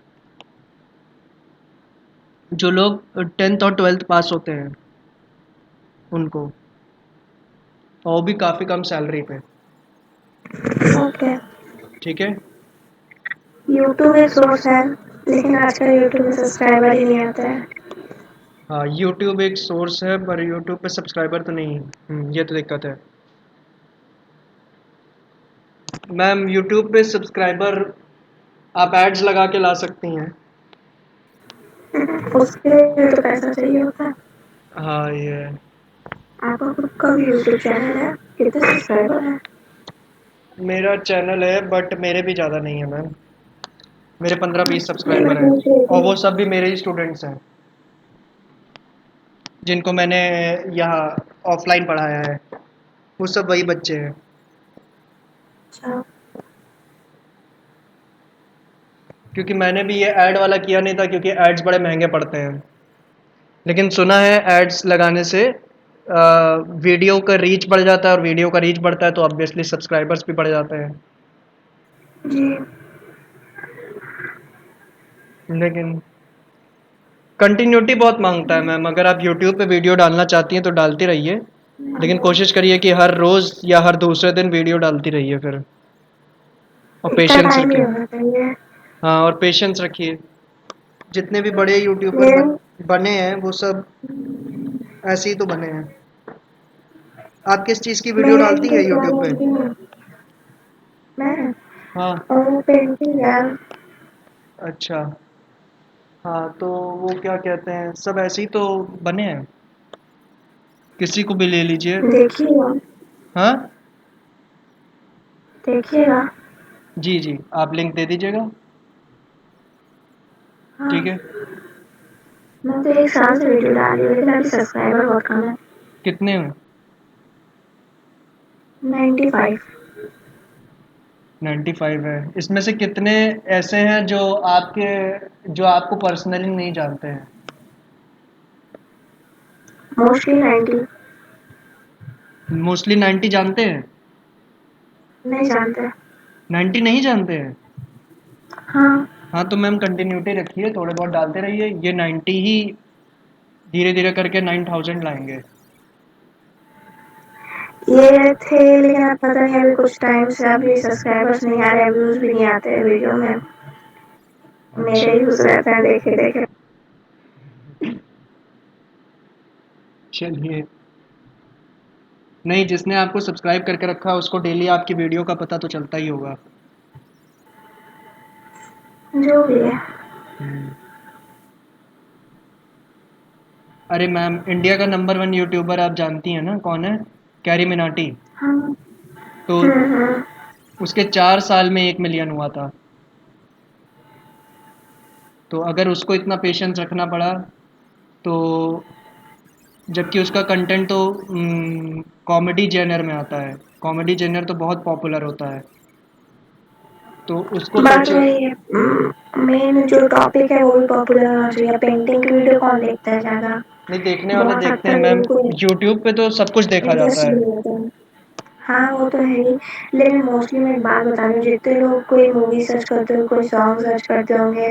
जो लोग 10th और 12th पास होते हैं उनको, और वो भी काफ़ी कम सैलरी पे। ओके। ठीक है? यूट्यूब एक सोर्स है, लेकिन आजकल यूट्यूब में सब्सक्राइबर ही नहीं आता है। हाँ, यूट्यूब एक सोर्स है पर यूट्यूब पे सब्सक्राइबर तो नहीं है। ये तो दिक्कत है। मैम यूट्यूब पे सब्सक्राइबर आप एड्स लगा के ला सकती हैं। उसके लिए तो पैसा चाहिए होता है। हाँ, ये है। आपका खुद का भी यूट्यूब चैनल है, कितने सब्सक्राइबर हैं? मेरा चैनल है बट मेरे भी ज़्यादा नहीं है मैम। मेरे 15-20 नहीं, मैं सब्सक्राइबर हैं पूछ रही और थी। वो सब भी मेरे ही स्टूडेंट्स हैं जिनको मैंने यहाँ ऑफलाइन पढ़ाया है। वो सब वही बच्चे हैं। अच्छा। क्योंकि मैंने भी ये ऐड वाला किया नहीं था, क्योंकि एड्स बड़े महंगे पड़ते हैं। लेकिन सुना है एड्स लगाने से वीडियो का रीच बढ़ जाता है, और वीडियो का रीच बढ़ता है तो ऑब्वियसली सब्सक्राइबर्स भी बढ़ जाते हैं। जी। लेकिन कंटिन्यूटी बहुत मांगता है मैम। अगर आप यूट्यूब पे वीडियो डालना चाहती हैं तो डालती रहिए, लेकिन कोशिश करिए कि हर रोज़ या हर दूसरे दिन वीडियो डालती रहिए फिर, और इतना पेशेंस टाइम ही रखिए। होना चाहिए। हाँ, और पेशेंस रखिए। जितने भी बड़े यूट्यूबर मेरे बने हैं वो सब ऐसे ही तो बने हैं। आप किस चीज़ की वीडियो मेरा डालती है यूट्यूब यूट्यूब पे? चैनल मैं हाँ। और पेंटिंग है। अच्छा। हाँ, तो वो क्या कहते हैं, सब ऐसे ही तो बने हैं। किसी को भी ले लीजिए। देखिएगा। हाँ। देखिएगा। जी जी, आप लिंक दे दीजिएगा। ठीक हाँ। है। मैं तो एक साल से वीडियो डाल रही हूँ, लेकिन अभी सब्सक्राइबर बहुत कम है। कितने हैं? 95। 95 है। इसमें से कितने ऐसे हैं जो आपको पर्सनली नहीं जानते हैं? मोस्टली 90। मोस्टली 90 जानते हैं। नहीं जानते। 90 नहीं जानते हैं। हाँ। हाँ, तो मैम कंटिन्यूटी रखिए, थोड़े बहुत डालते रहिए। ये 90 ही धीरे धीरे करके 9000 लाएंगे। ये थे, लेकिन अब पता नहीं, अभी कुछ टाइम से अभी सब्सक्राइबर्स नहीं आ रहे, व्यूज भी नहीं आते वीडियो में। अच्छा। मेरे व्यूज रहते हैं देखे देखे। चलिए। नहीं, जिसने आपको सब्सक्राइब करके रखा है उसको डेली आपकी वीडियो का पता तो चलता ही होगा। जो भी है। हम्म। अरे मैम, इंडिया का नंबर 1 यूट्यूबर आप जानती हैं ना कौन है? कैरी मिनाटी। हाँ। तो हम्म। उसके 4 साल में 1 मिलियन हुआ था। तो अगर उसको इतना पेशेंस रखना पड़ा, तो जबकि उसका कंटेंट तो कॉमेडी जेनर में आता है। कॉमेडी जेनर तो बहुत पॉपुलर होता है, तो उसको बात सच। वही है, मेन जो टॉपिक है वो भी पॉपुलर होना चाहिए। पेंटिंग की वीडियो कौन देखता है ज्यादा? नहीं, देखने वाले बहुत हद देखते हैं तक मैम। जिनको यूट्यूब पे तो सब कुछ देखा जाता इंटरेस्ट है। नहीं होता है। हाँ, वो तो है ही। लेकिन मोस्टली मैं एक बात बता रही हूँ, जितने लोग कोई मूवी सर्च करते हो, कोई सॉन्ग सर्च करते होंगे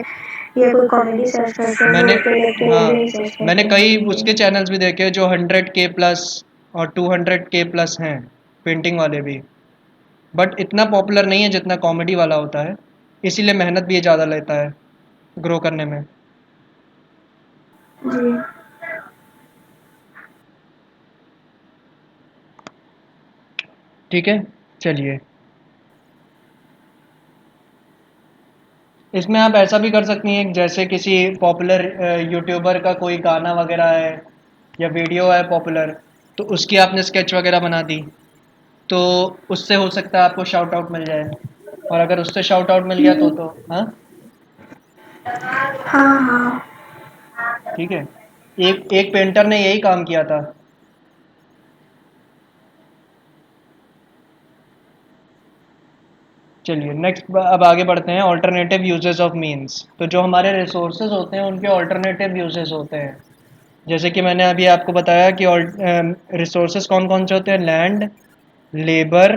या कोई कॉमेडी सर्च करते होंगे, मैंने उसके लिए तो वो भी हाँ, नहीं सर्च मैंने करते कई होंगे। उसके चैनल्स भी देखे जो 100K प्लस और 200K प्लस हैं पेंटिंग वाले भी, बट इतना पॉपुलर नहीं है जितना कॉमेडी वाला होता है, इसीलिए मेहनत भी ये ज़्यादा लेता है ग्रो करने में। जी। ठीक है, चलिए। इसमें आप ऐसा भी कर सकती हैं, जैसे किसी पॉपुलर यूट्यूबर का कोई गाना वगैरह है या वीडियो है पॉपुलर, तो उसकी आपने स्केच वगैरह बना दी, तो उससे हो सकता है आपको शाउट आउट मिल जाए, और अगर उससे शाउट आउट मिल गया तो हाँ हाँ हाँ। ठीक है। एक एक पेंटर ने यही काम किया था। चलिए नेक्स्ट, अब आगे बढ़ते हैं। Alternative uses of means. तो जो हमारे रिसोर्सेज होते हैं उनके ऑल्टरनेटिव यूजेस होते हैं, जैसे कि मैंने अभी आपको बताया कि रिसोर्सेज कौन कौन से होते हैं। लैंड, लेबर,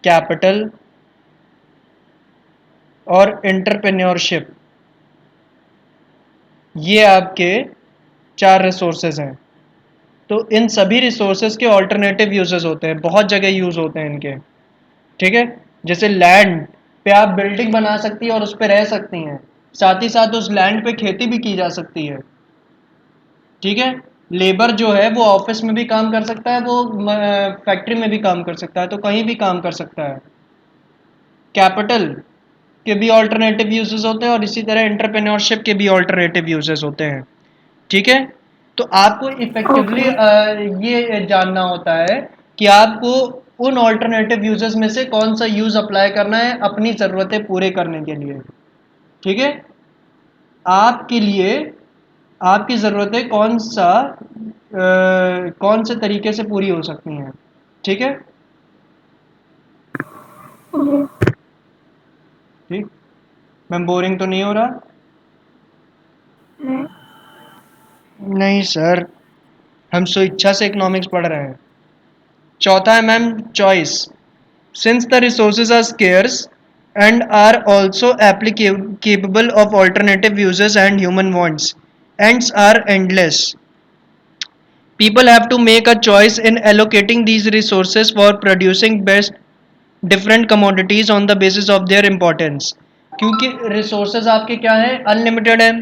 कैपिटल और एंटरप्रेन्योरशिप, ये आपके 4 रिसोर्सेज हैं। तो इन सभी रिसोर्सेज के ऑल्टरनेटिव यूजेस होते हैं, बहुत जगह यूज़ होते हैं इनके। ठीक है, जैसे लैंड पे आप बिल्डिंग बना सकती हैं और उस पर रह सकती हैं, साथ ही साथ उस लैंड पे खेती भी की जा सकती है। ठीक है, लेबर जो है वो ऑफिस में भी काम कर सकता है, वो फैक्ट्री में भी काम कर सकता है, तो कहीं भी काम कर सकता है। कैपिटल के भी ऑल्टरनेटिव यूजेस होते हैं और इसी तरह एंटरप्रेन्योरशिप के भी ऑल्टरनेटिव यूजेस होते हैं। ठीक है, तो आपको इफेक्टिवली ओके। ये जानना होता है कि आपको उन ऑल्टरनेटिव यूजेस में से कौन सा यूज अप्लाई करना है अपनी ज़रूरतें पूरे करने के लिए। ठीक है, आपके लिए आपकी ज़रूरतें कौन से तरीके से पूरी हो सकती हैं। ठीक है, जी। ठीक। मैम बोरिंग तो नहीं हो रहा? नहीं। नहीं सर, हम स्वेच्छा से इकोनॉमिक्स पढ़ रहे हैं। चौथा है ma'am choice. Since the resources are scarce and are also capable of alternative uses and human wants ends are endless, people have to make a choice in allocating these resources for producing best different commodities on the basis of their importance। क्योंकि resources आपके क्या है, unlimited है,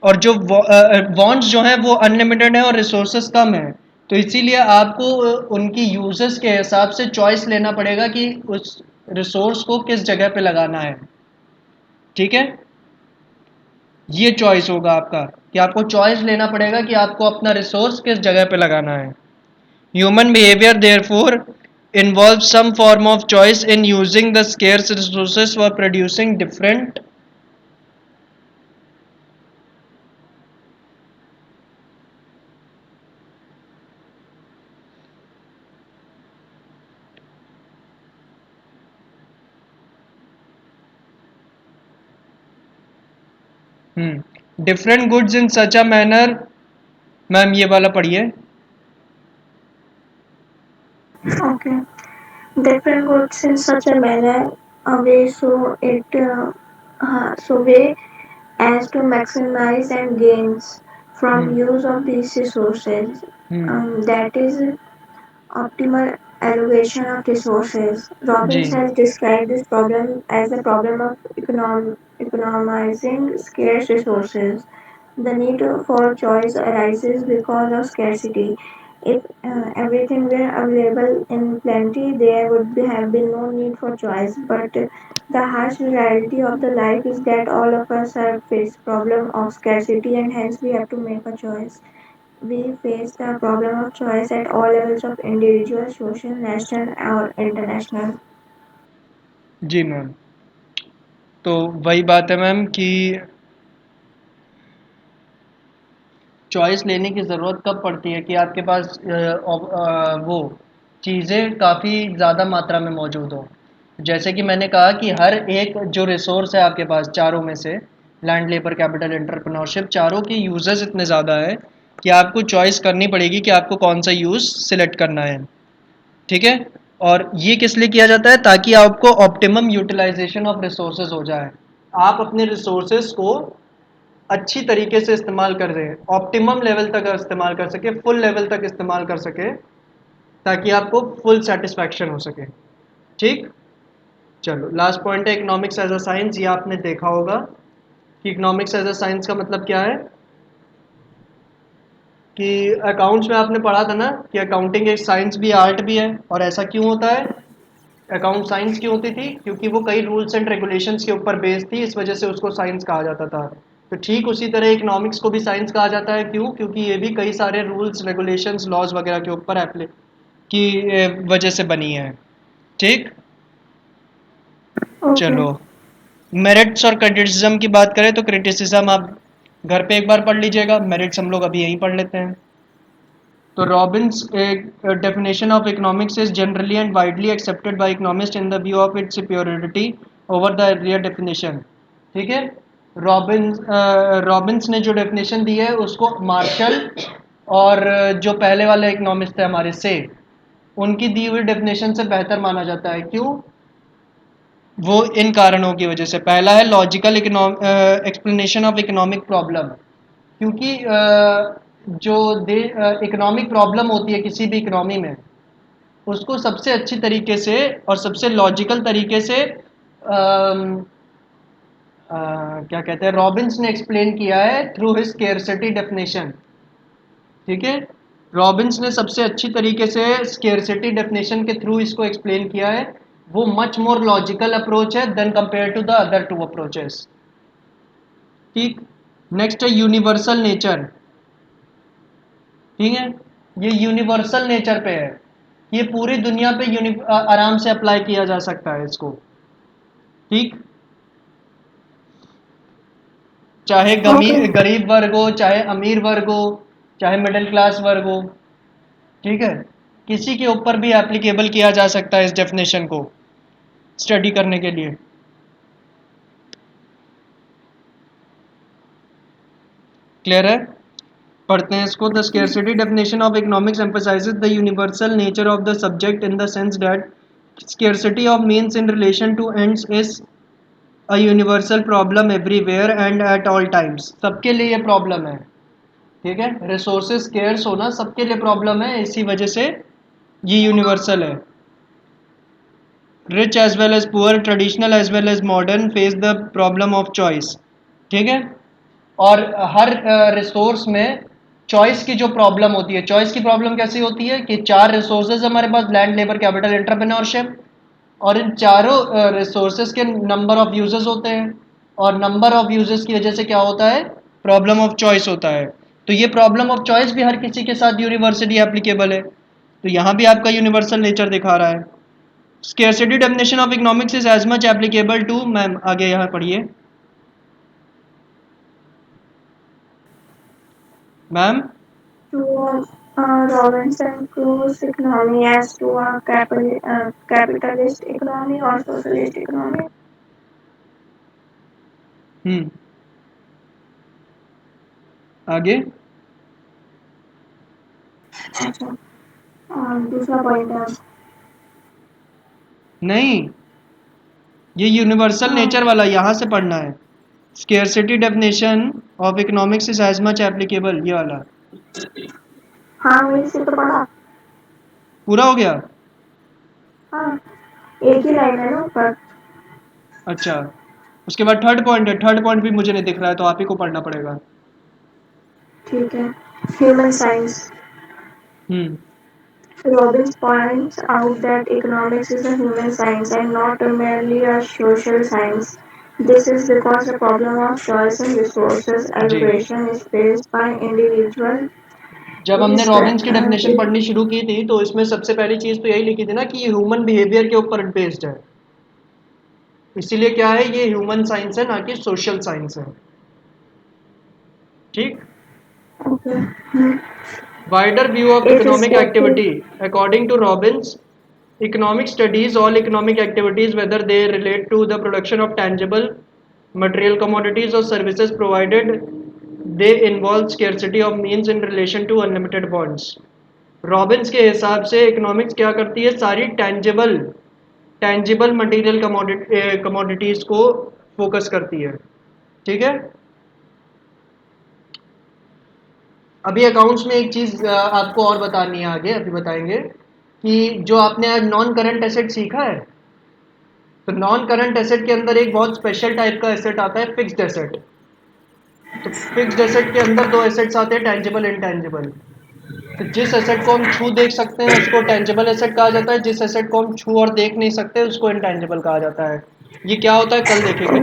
और जो wants जो हैं वो अनलिमिटेड है और रिसोर्सेज कम है, तो इसीलिए आपको उनकी यूजेस के हिसाब से चॉइस लेना पड़ेगा कि उस रिसोर्स को किस जगह पे लगाना है। ठीक है, ये चॉइस होगा आपका, कि आपको चॉइस लेना पड़ेगा कि आपको अपना रिसोर्स किस जगह पे लगाना है। Human behaviour therefore involves some form of choice in using the scarce resources for producing different। Different goods in such a manner. Ma'am ये वाला पढ़िए। Okay. Different goods in such a manner, way so way as to maximize and gains from use of these resources. That is optimal allocation of resources. जी Robbins has described this problem as the problem of economizing scarce resources. The need for choice arises because of scarcity. If everything were available in plenty, there have been no need for choice. But the harsh reality of the life is that all of us are face problem of scarcity, and hence we have to make a choice. We face the problem of choice at all levels of individual, social, national, or international. जी ma'am, तो वही बात है ma'am कि choice लेने की ज़रूरत कब पड़ती है कि आपके पास वो चीज़ें काफ़ी ज़्यादा मात्रा में मौजूद हो। जैसे कि मैंने कहा कि हर एक जो रिसोर्स है आपके पास चारों में से, लैंड, लेबर, कैपिटल, एंटरप्रेन्योरशिप, चारों के यूजेस इतने ज़्यादा है कि आपको चॉइस करनी पड़ेगी कि आपको कौन सा यूज़ सिलेक्ट करना है। ठीक है, और ये किस लिए किया जाता है, ताकि आपको ऑप्टिमम यूटिलाइजेशन ऑफ रिसोर्सेज हो जाए। आप अपने रिसोर्सेज को अच्छी तरीके से इस्तेमाल कर रहे हैं, ऑप्टिमम लेवल तक इस्तेमाल कर सके, फुल लेवल तक इस्तेमाल कर सके, ताकि आपको फुल सेटिस्फैक्शन हो सके। ठीक, चलो लास्ट पॉइंट है इकोनॉमिक्स एज अ साइंस। ये आपने देखा होगा कि इकोनॉमिक्स एज अ साइंस का मतलब क्या है, कि अकाउंट्स में आपने पढ़ा था ना कि अकाउंटिंग एक साइंस भी आर्ट भी है। और ऐसा क्यों होता है, अकाउंट साइंस क्यों होती थी, क्योंकि वो कई रूल्स एंड रेगुलेशंस के ऊपर बेस्ड थी, इस वजह से उसको साइंस कहा जाता था। तो ठीक उसी तरह इकोनॉमिक्स को भी साइंस कहा जाता है, क्यों, क्योंकि ये भी कई सारे रूल्स रेगुलेशंस लॉज वगैरह के ऊपर एप्लाई की वजह से बनी है। ठीक, Okay. चलो मेरिट्स और क्रिटिसिज्म की बात करें तो क्रिटिसिज्म आप घर पे एक बार पढ़ लीजिएगा, मेरिट्स हम लोग अभी यहीं पढ़ लेते हैं। तो Robins definition of economics is generally and widely accepted by economists in the view of its superiority over the earlier definition। ठीक है, रॉबिन्स ने जो डेफिनेशन दी है उसको मार्शल और जो पहले वाले इकोनॉमिस्ट थे हमारे से, उनकी दी हुई डेफिनेशन से बेहतर माना जाता है। क्यों, वो इन कारणों की वजह से। पहला है logical explanation of economic problem, क्योंकि जो इकोनॉमिक प्रॉब्लम होती है किसी भी इकोनॉमी में, उसको सबसे अच्छी तरीके से और सबसे लॉजिकल तरीके से क्या कहते हैं, रॉबिन्स ने एक्सप्लेन किया है थ्रू हिज स्केर्सिटी डेफिनेशन। ठीक है, रॉबिन्स ने सबसे अच्छी तरीके से स्केर्सिटी डेफिनेशन के थ्रू इसको एक्सप्लेन किया है। वो मच मोर लॉजिकल अप्रोच है than compare to the other two approaches. ठीक, नेक्स्ट है यूनिवर्सल नेचर। ठीक है, ये यूनिवर्सल नेचर पे है, ये पूरी दुनिया पे आराम से अप्लाई किया जा सकता है इसको। ठीक, चाहे Okay. गरीब वर्ग हो, चाहे अमीर वर्ग हो, चाहे मिडिल क्लास वर्ग हो। ठीक है, किसी के ऊपर भी एप्लीकेबल किया जा सकता है इस डेफिनेशन को स्टडी करने के लिए। क्लियर है, पढ़ते हैं इसको। The scarcity definition of economics emphasises the universal nature of the subject in the sense that scarcity of means in relation to ends is a universal problem everywhere and at all times। सबके लिए ये problem है। ठीक है, resources scarce होना सबके लिए problem है, इसी वजह से ये यूनिवर्सल है। Rich as well as poor, traditional as well as modern face the problem of choice. ठीक है, और हर रिसोर्स में चॉइस की जो प्रॉब्लम होती है, चॉइस की प्रॉब्लम कैसी होती है कि चार रिसोर्सेज हमारे पास, लैंड, लेबर, कैपिटल, एंटरप्रेन्योरशिप, और इन चारों रिसोर्सेज के नंबर ऑफ यूजर्स होते हैं, और नंबर ऑफ यूजर्स की वजह से क्या होता है, प्रॉब्लम ऑफ चॉइस होता है। तो ये प्रॉब्लम ऑफ चॉइस भी हर किसी के साथ यूनिवर्सली एप्लीकेबल है, तो यहाँ भी आपका यूनिवर्सल नेचर दिखा रहा है। Scarcity definition of economics is as much applicable to, ma'am आगे यहाँ पढ़िए ma'am. To Robinson Crusoe's economy as to a capitalist economy or socialist economy. आगे, अच्छा, और दूसरा पॉइंट है। नहीं, ये यूनिवर्सल हाँ नेचर वाला यहाँ से पढ़ना है। Scarcity definition of economics is as much applicable, ये वाला हाँ, वही से तो पढ़ा। पूरा हो गया। हाँ, एक ही लाइन है ना ऊपर। अच्छा, उसके बाद थर्ड पॉइंट है, थर्ड पॉइंट भी मुझे नहीं दिख रहा है, तो आप ही को पढ़ना पड़ेगा। ठीक है, human science. Hmm, Robbins points out that economics is a human science and not merely a social science. This is because the problem of choice and resources जी, allocation is faced by individuals. जब हमने Is Robbins की uh, definition पढ़नी शुरू की थी तो इसमें सबसे पहली चीज़ तो यही लिखी थी ना कि ये ह्यूमन बिहेवियर के ऊपर बेस्ड है, इसीलिए क्या है, ये ह्यूमन साइंस है ना कि सोशल साइंस है। ठीक, okay. wider view of It is economic stated. activity according to Robbins, economic studies all economic activities whether they relate to the production of tangible material commodities or services provided they involve scarcity of means in relation to unlimited bonds। Robins के हिसाब से economics क्या करती है, सारी tangible material commodities को focus करती है। ठीक है, अभी अकाउंट्स में एक चीज़ आपको और बतानी है, आगे अभी बताएंगे कि जो आपने आज नॉन करंट एसेट सीखा है, तो नॉन करंट एसेट के अंदर एक बहुत स्पेशल टाइप का एसेट आता है, फिक्स्ड एसेट। तो फिक्स्ड एसेट के अंदर दो एसेट्स आते हैं, टेंजिबल इनटेंजिबल। तो जिस एसेट को हम छू देख सकते हैं उसको टेंजिबल एसेट कहा जाता है, जिस एसेट को हम छू और देख नहीं सकते उसको इनटेंजिबल कहा जाता है। ये क्या होता है कल देखेंगे।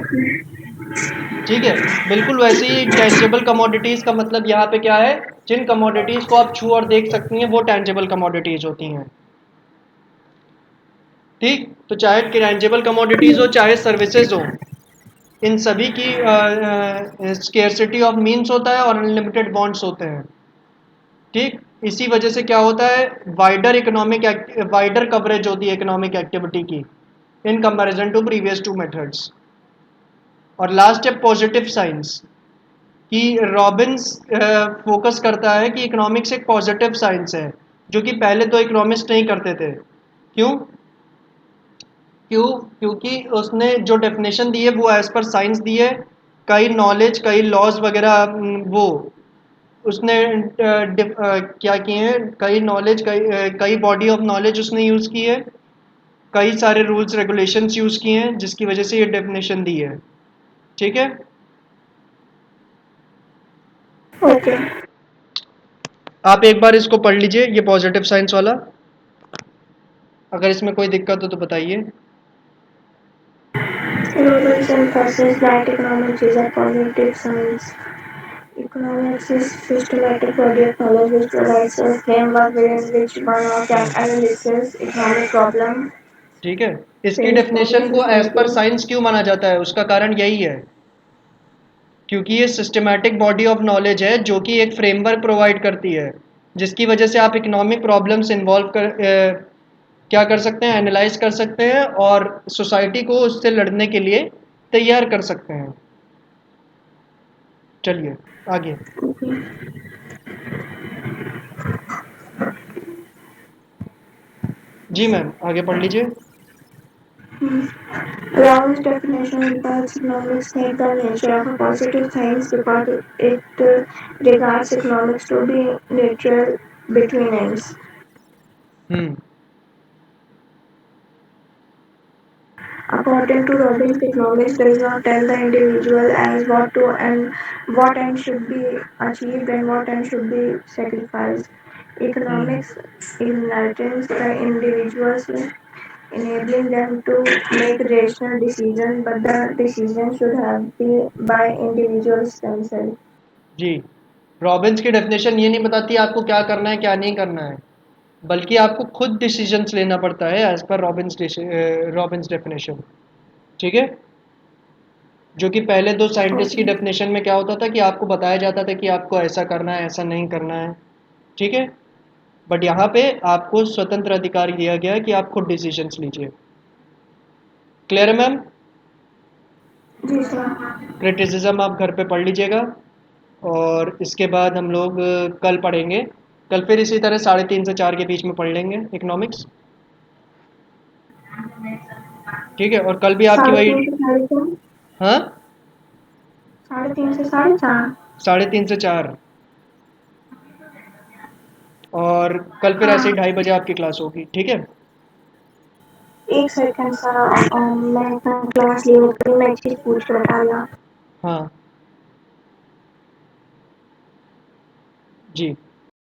ठीक है, बिल्कुल वैसे ही टेंजिबल कमोडिटीज का मतलब यहाँ पे क्या है, जिन कमोडिटीज को आप छू और देख सकती हैं वो टेंजिबल कमोडिटीज होती हैं। ठीक, तो चाहे टेंजिबल कमोडिटीज हो चाहे सर्विसेज हो, इन सभी की स्केर्सिटी ऑफ मीन्स होता है और अनलिमिटेड बॉन्ड्स होते हैं। ठीक, इसी वजह से क्या होता है, वाइडर कवरेज होती है इकोनॉमिक एक्टिविटी की in comparison to previous two methods. और लास्ट है पॉजिटिव साइंस, कि रॉबिन्स फोकस करता है कि इकोनॉमिक्स एक पॉजिटिव साइंस है, जो कि पहले तो इकोनॉमिस्ट नहीं करते थे। क्यों क्यों क्योंकि उसने जो डेफिनेशन दी है वो एज पर साइंस दी है, कई नॉलेज कई लॉज वगैरह वो उसने क्या किए हैं, कई नॉलेज कई बॉडी ऑफ नॉलेज उसने यूज़ की है, कई सारे रूल्स रेगुलेशंस यूज़ किए हैं जिसकी वजह से ये डेफिनेशन दी है। ठीक है, Okay. आप एक बार इसको पढ़ लीजिए, ये पॉजिटिव साइंस वाला। अगर इसमें कोई दिक्कत हो तो बताइए। Robbins emphasizes that economics is a positive science. Economics is systematic body of knowledge which provides a framework within which one can analyze economic problem, ठीक है, इसकी face डेफिनेशन problem को एज पर society. साइंस क्यों माना जाता है, उसका कारण यही है क्योंकि ये सिस्टमैटिक बॉडी ऑफ नॉलेज है जो कि एक फ्रेमवर्क प्रोवाइड करती है, जिसकी वजह से आप इकोनॉमिक प्रॉब्लम्स इन्वॉल्व क्या कर सकते हैं, एनालाइज कर सकते हैं और सोसाइटी को उससे लड़ने के लिए तैयार कर सकते हैं। चलिए आगे। जी मैम, आगे पढ़ लीजिए। Brown's definition impacts economics take the nature of a positive science because it regards economics to be neutral between ends. Hmm According to Robbins, economics does not tell the individual as what end should be achieved and what end should be sacrificed. Hmm Economics enlightens the individuals, enabling them to make rational decisions, but the decision should have been by individuals themselves. जी, Robbins की definition ये नहीं बताती आपको क्या करना है क्या नहीं करना है, बल्कि आपको खुद डिसीजंस लेना पड़ता है एज पर रॉबिन्स डेफिनेशन। ठीक है, जो कि पहले दो साइंटिस्ट की Okay. डेफिनेशन में क्या होता था कि आपको बताया जाता था कि आपको ऐसा करना है ऐसा नहीं करना है। ठीक है, बट यहाँ पे आपको स्वतंत्र अधिकार दिया गया है कि आप खुद डिसीजंस लीजिए। क्लियर है मैम? जी सर। क्रिटिसिज्म आप घर पे पढ़ लीजिएगा और इसके बाद हम लोग कल पढ़ेंगे। कल फिर इसी तरह 3:30 से 4 के बीच में पढ़ लेंगे इकोनॉमिक्स। ठीक है, और कल भी आपकी साढ़े वही। तीन से साढ़े चार। हाँ, 3:30 से 4:30। 3:30 से 4। और कल फिर ऐसे ही हाँ। 2:30 बजे आपकी क्लास होगी। ठीक है, एक सेकंड सर, मैं अपना क्लास लीव करी, मैं एक चीज पूछ के बताऊंगा। हाँ जी।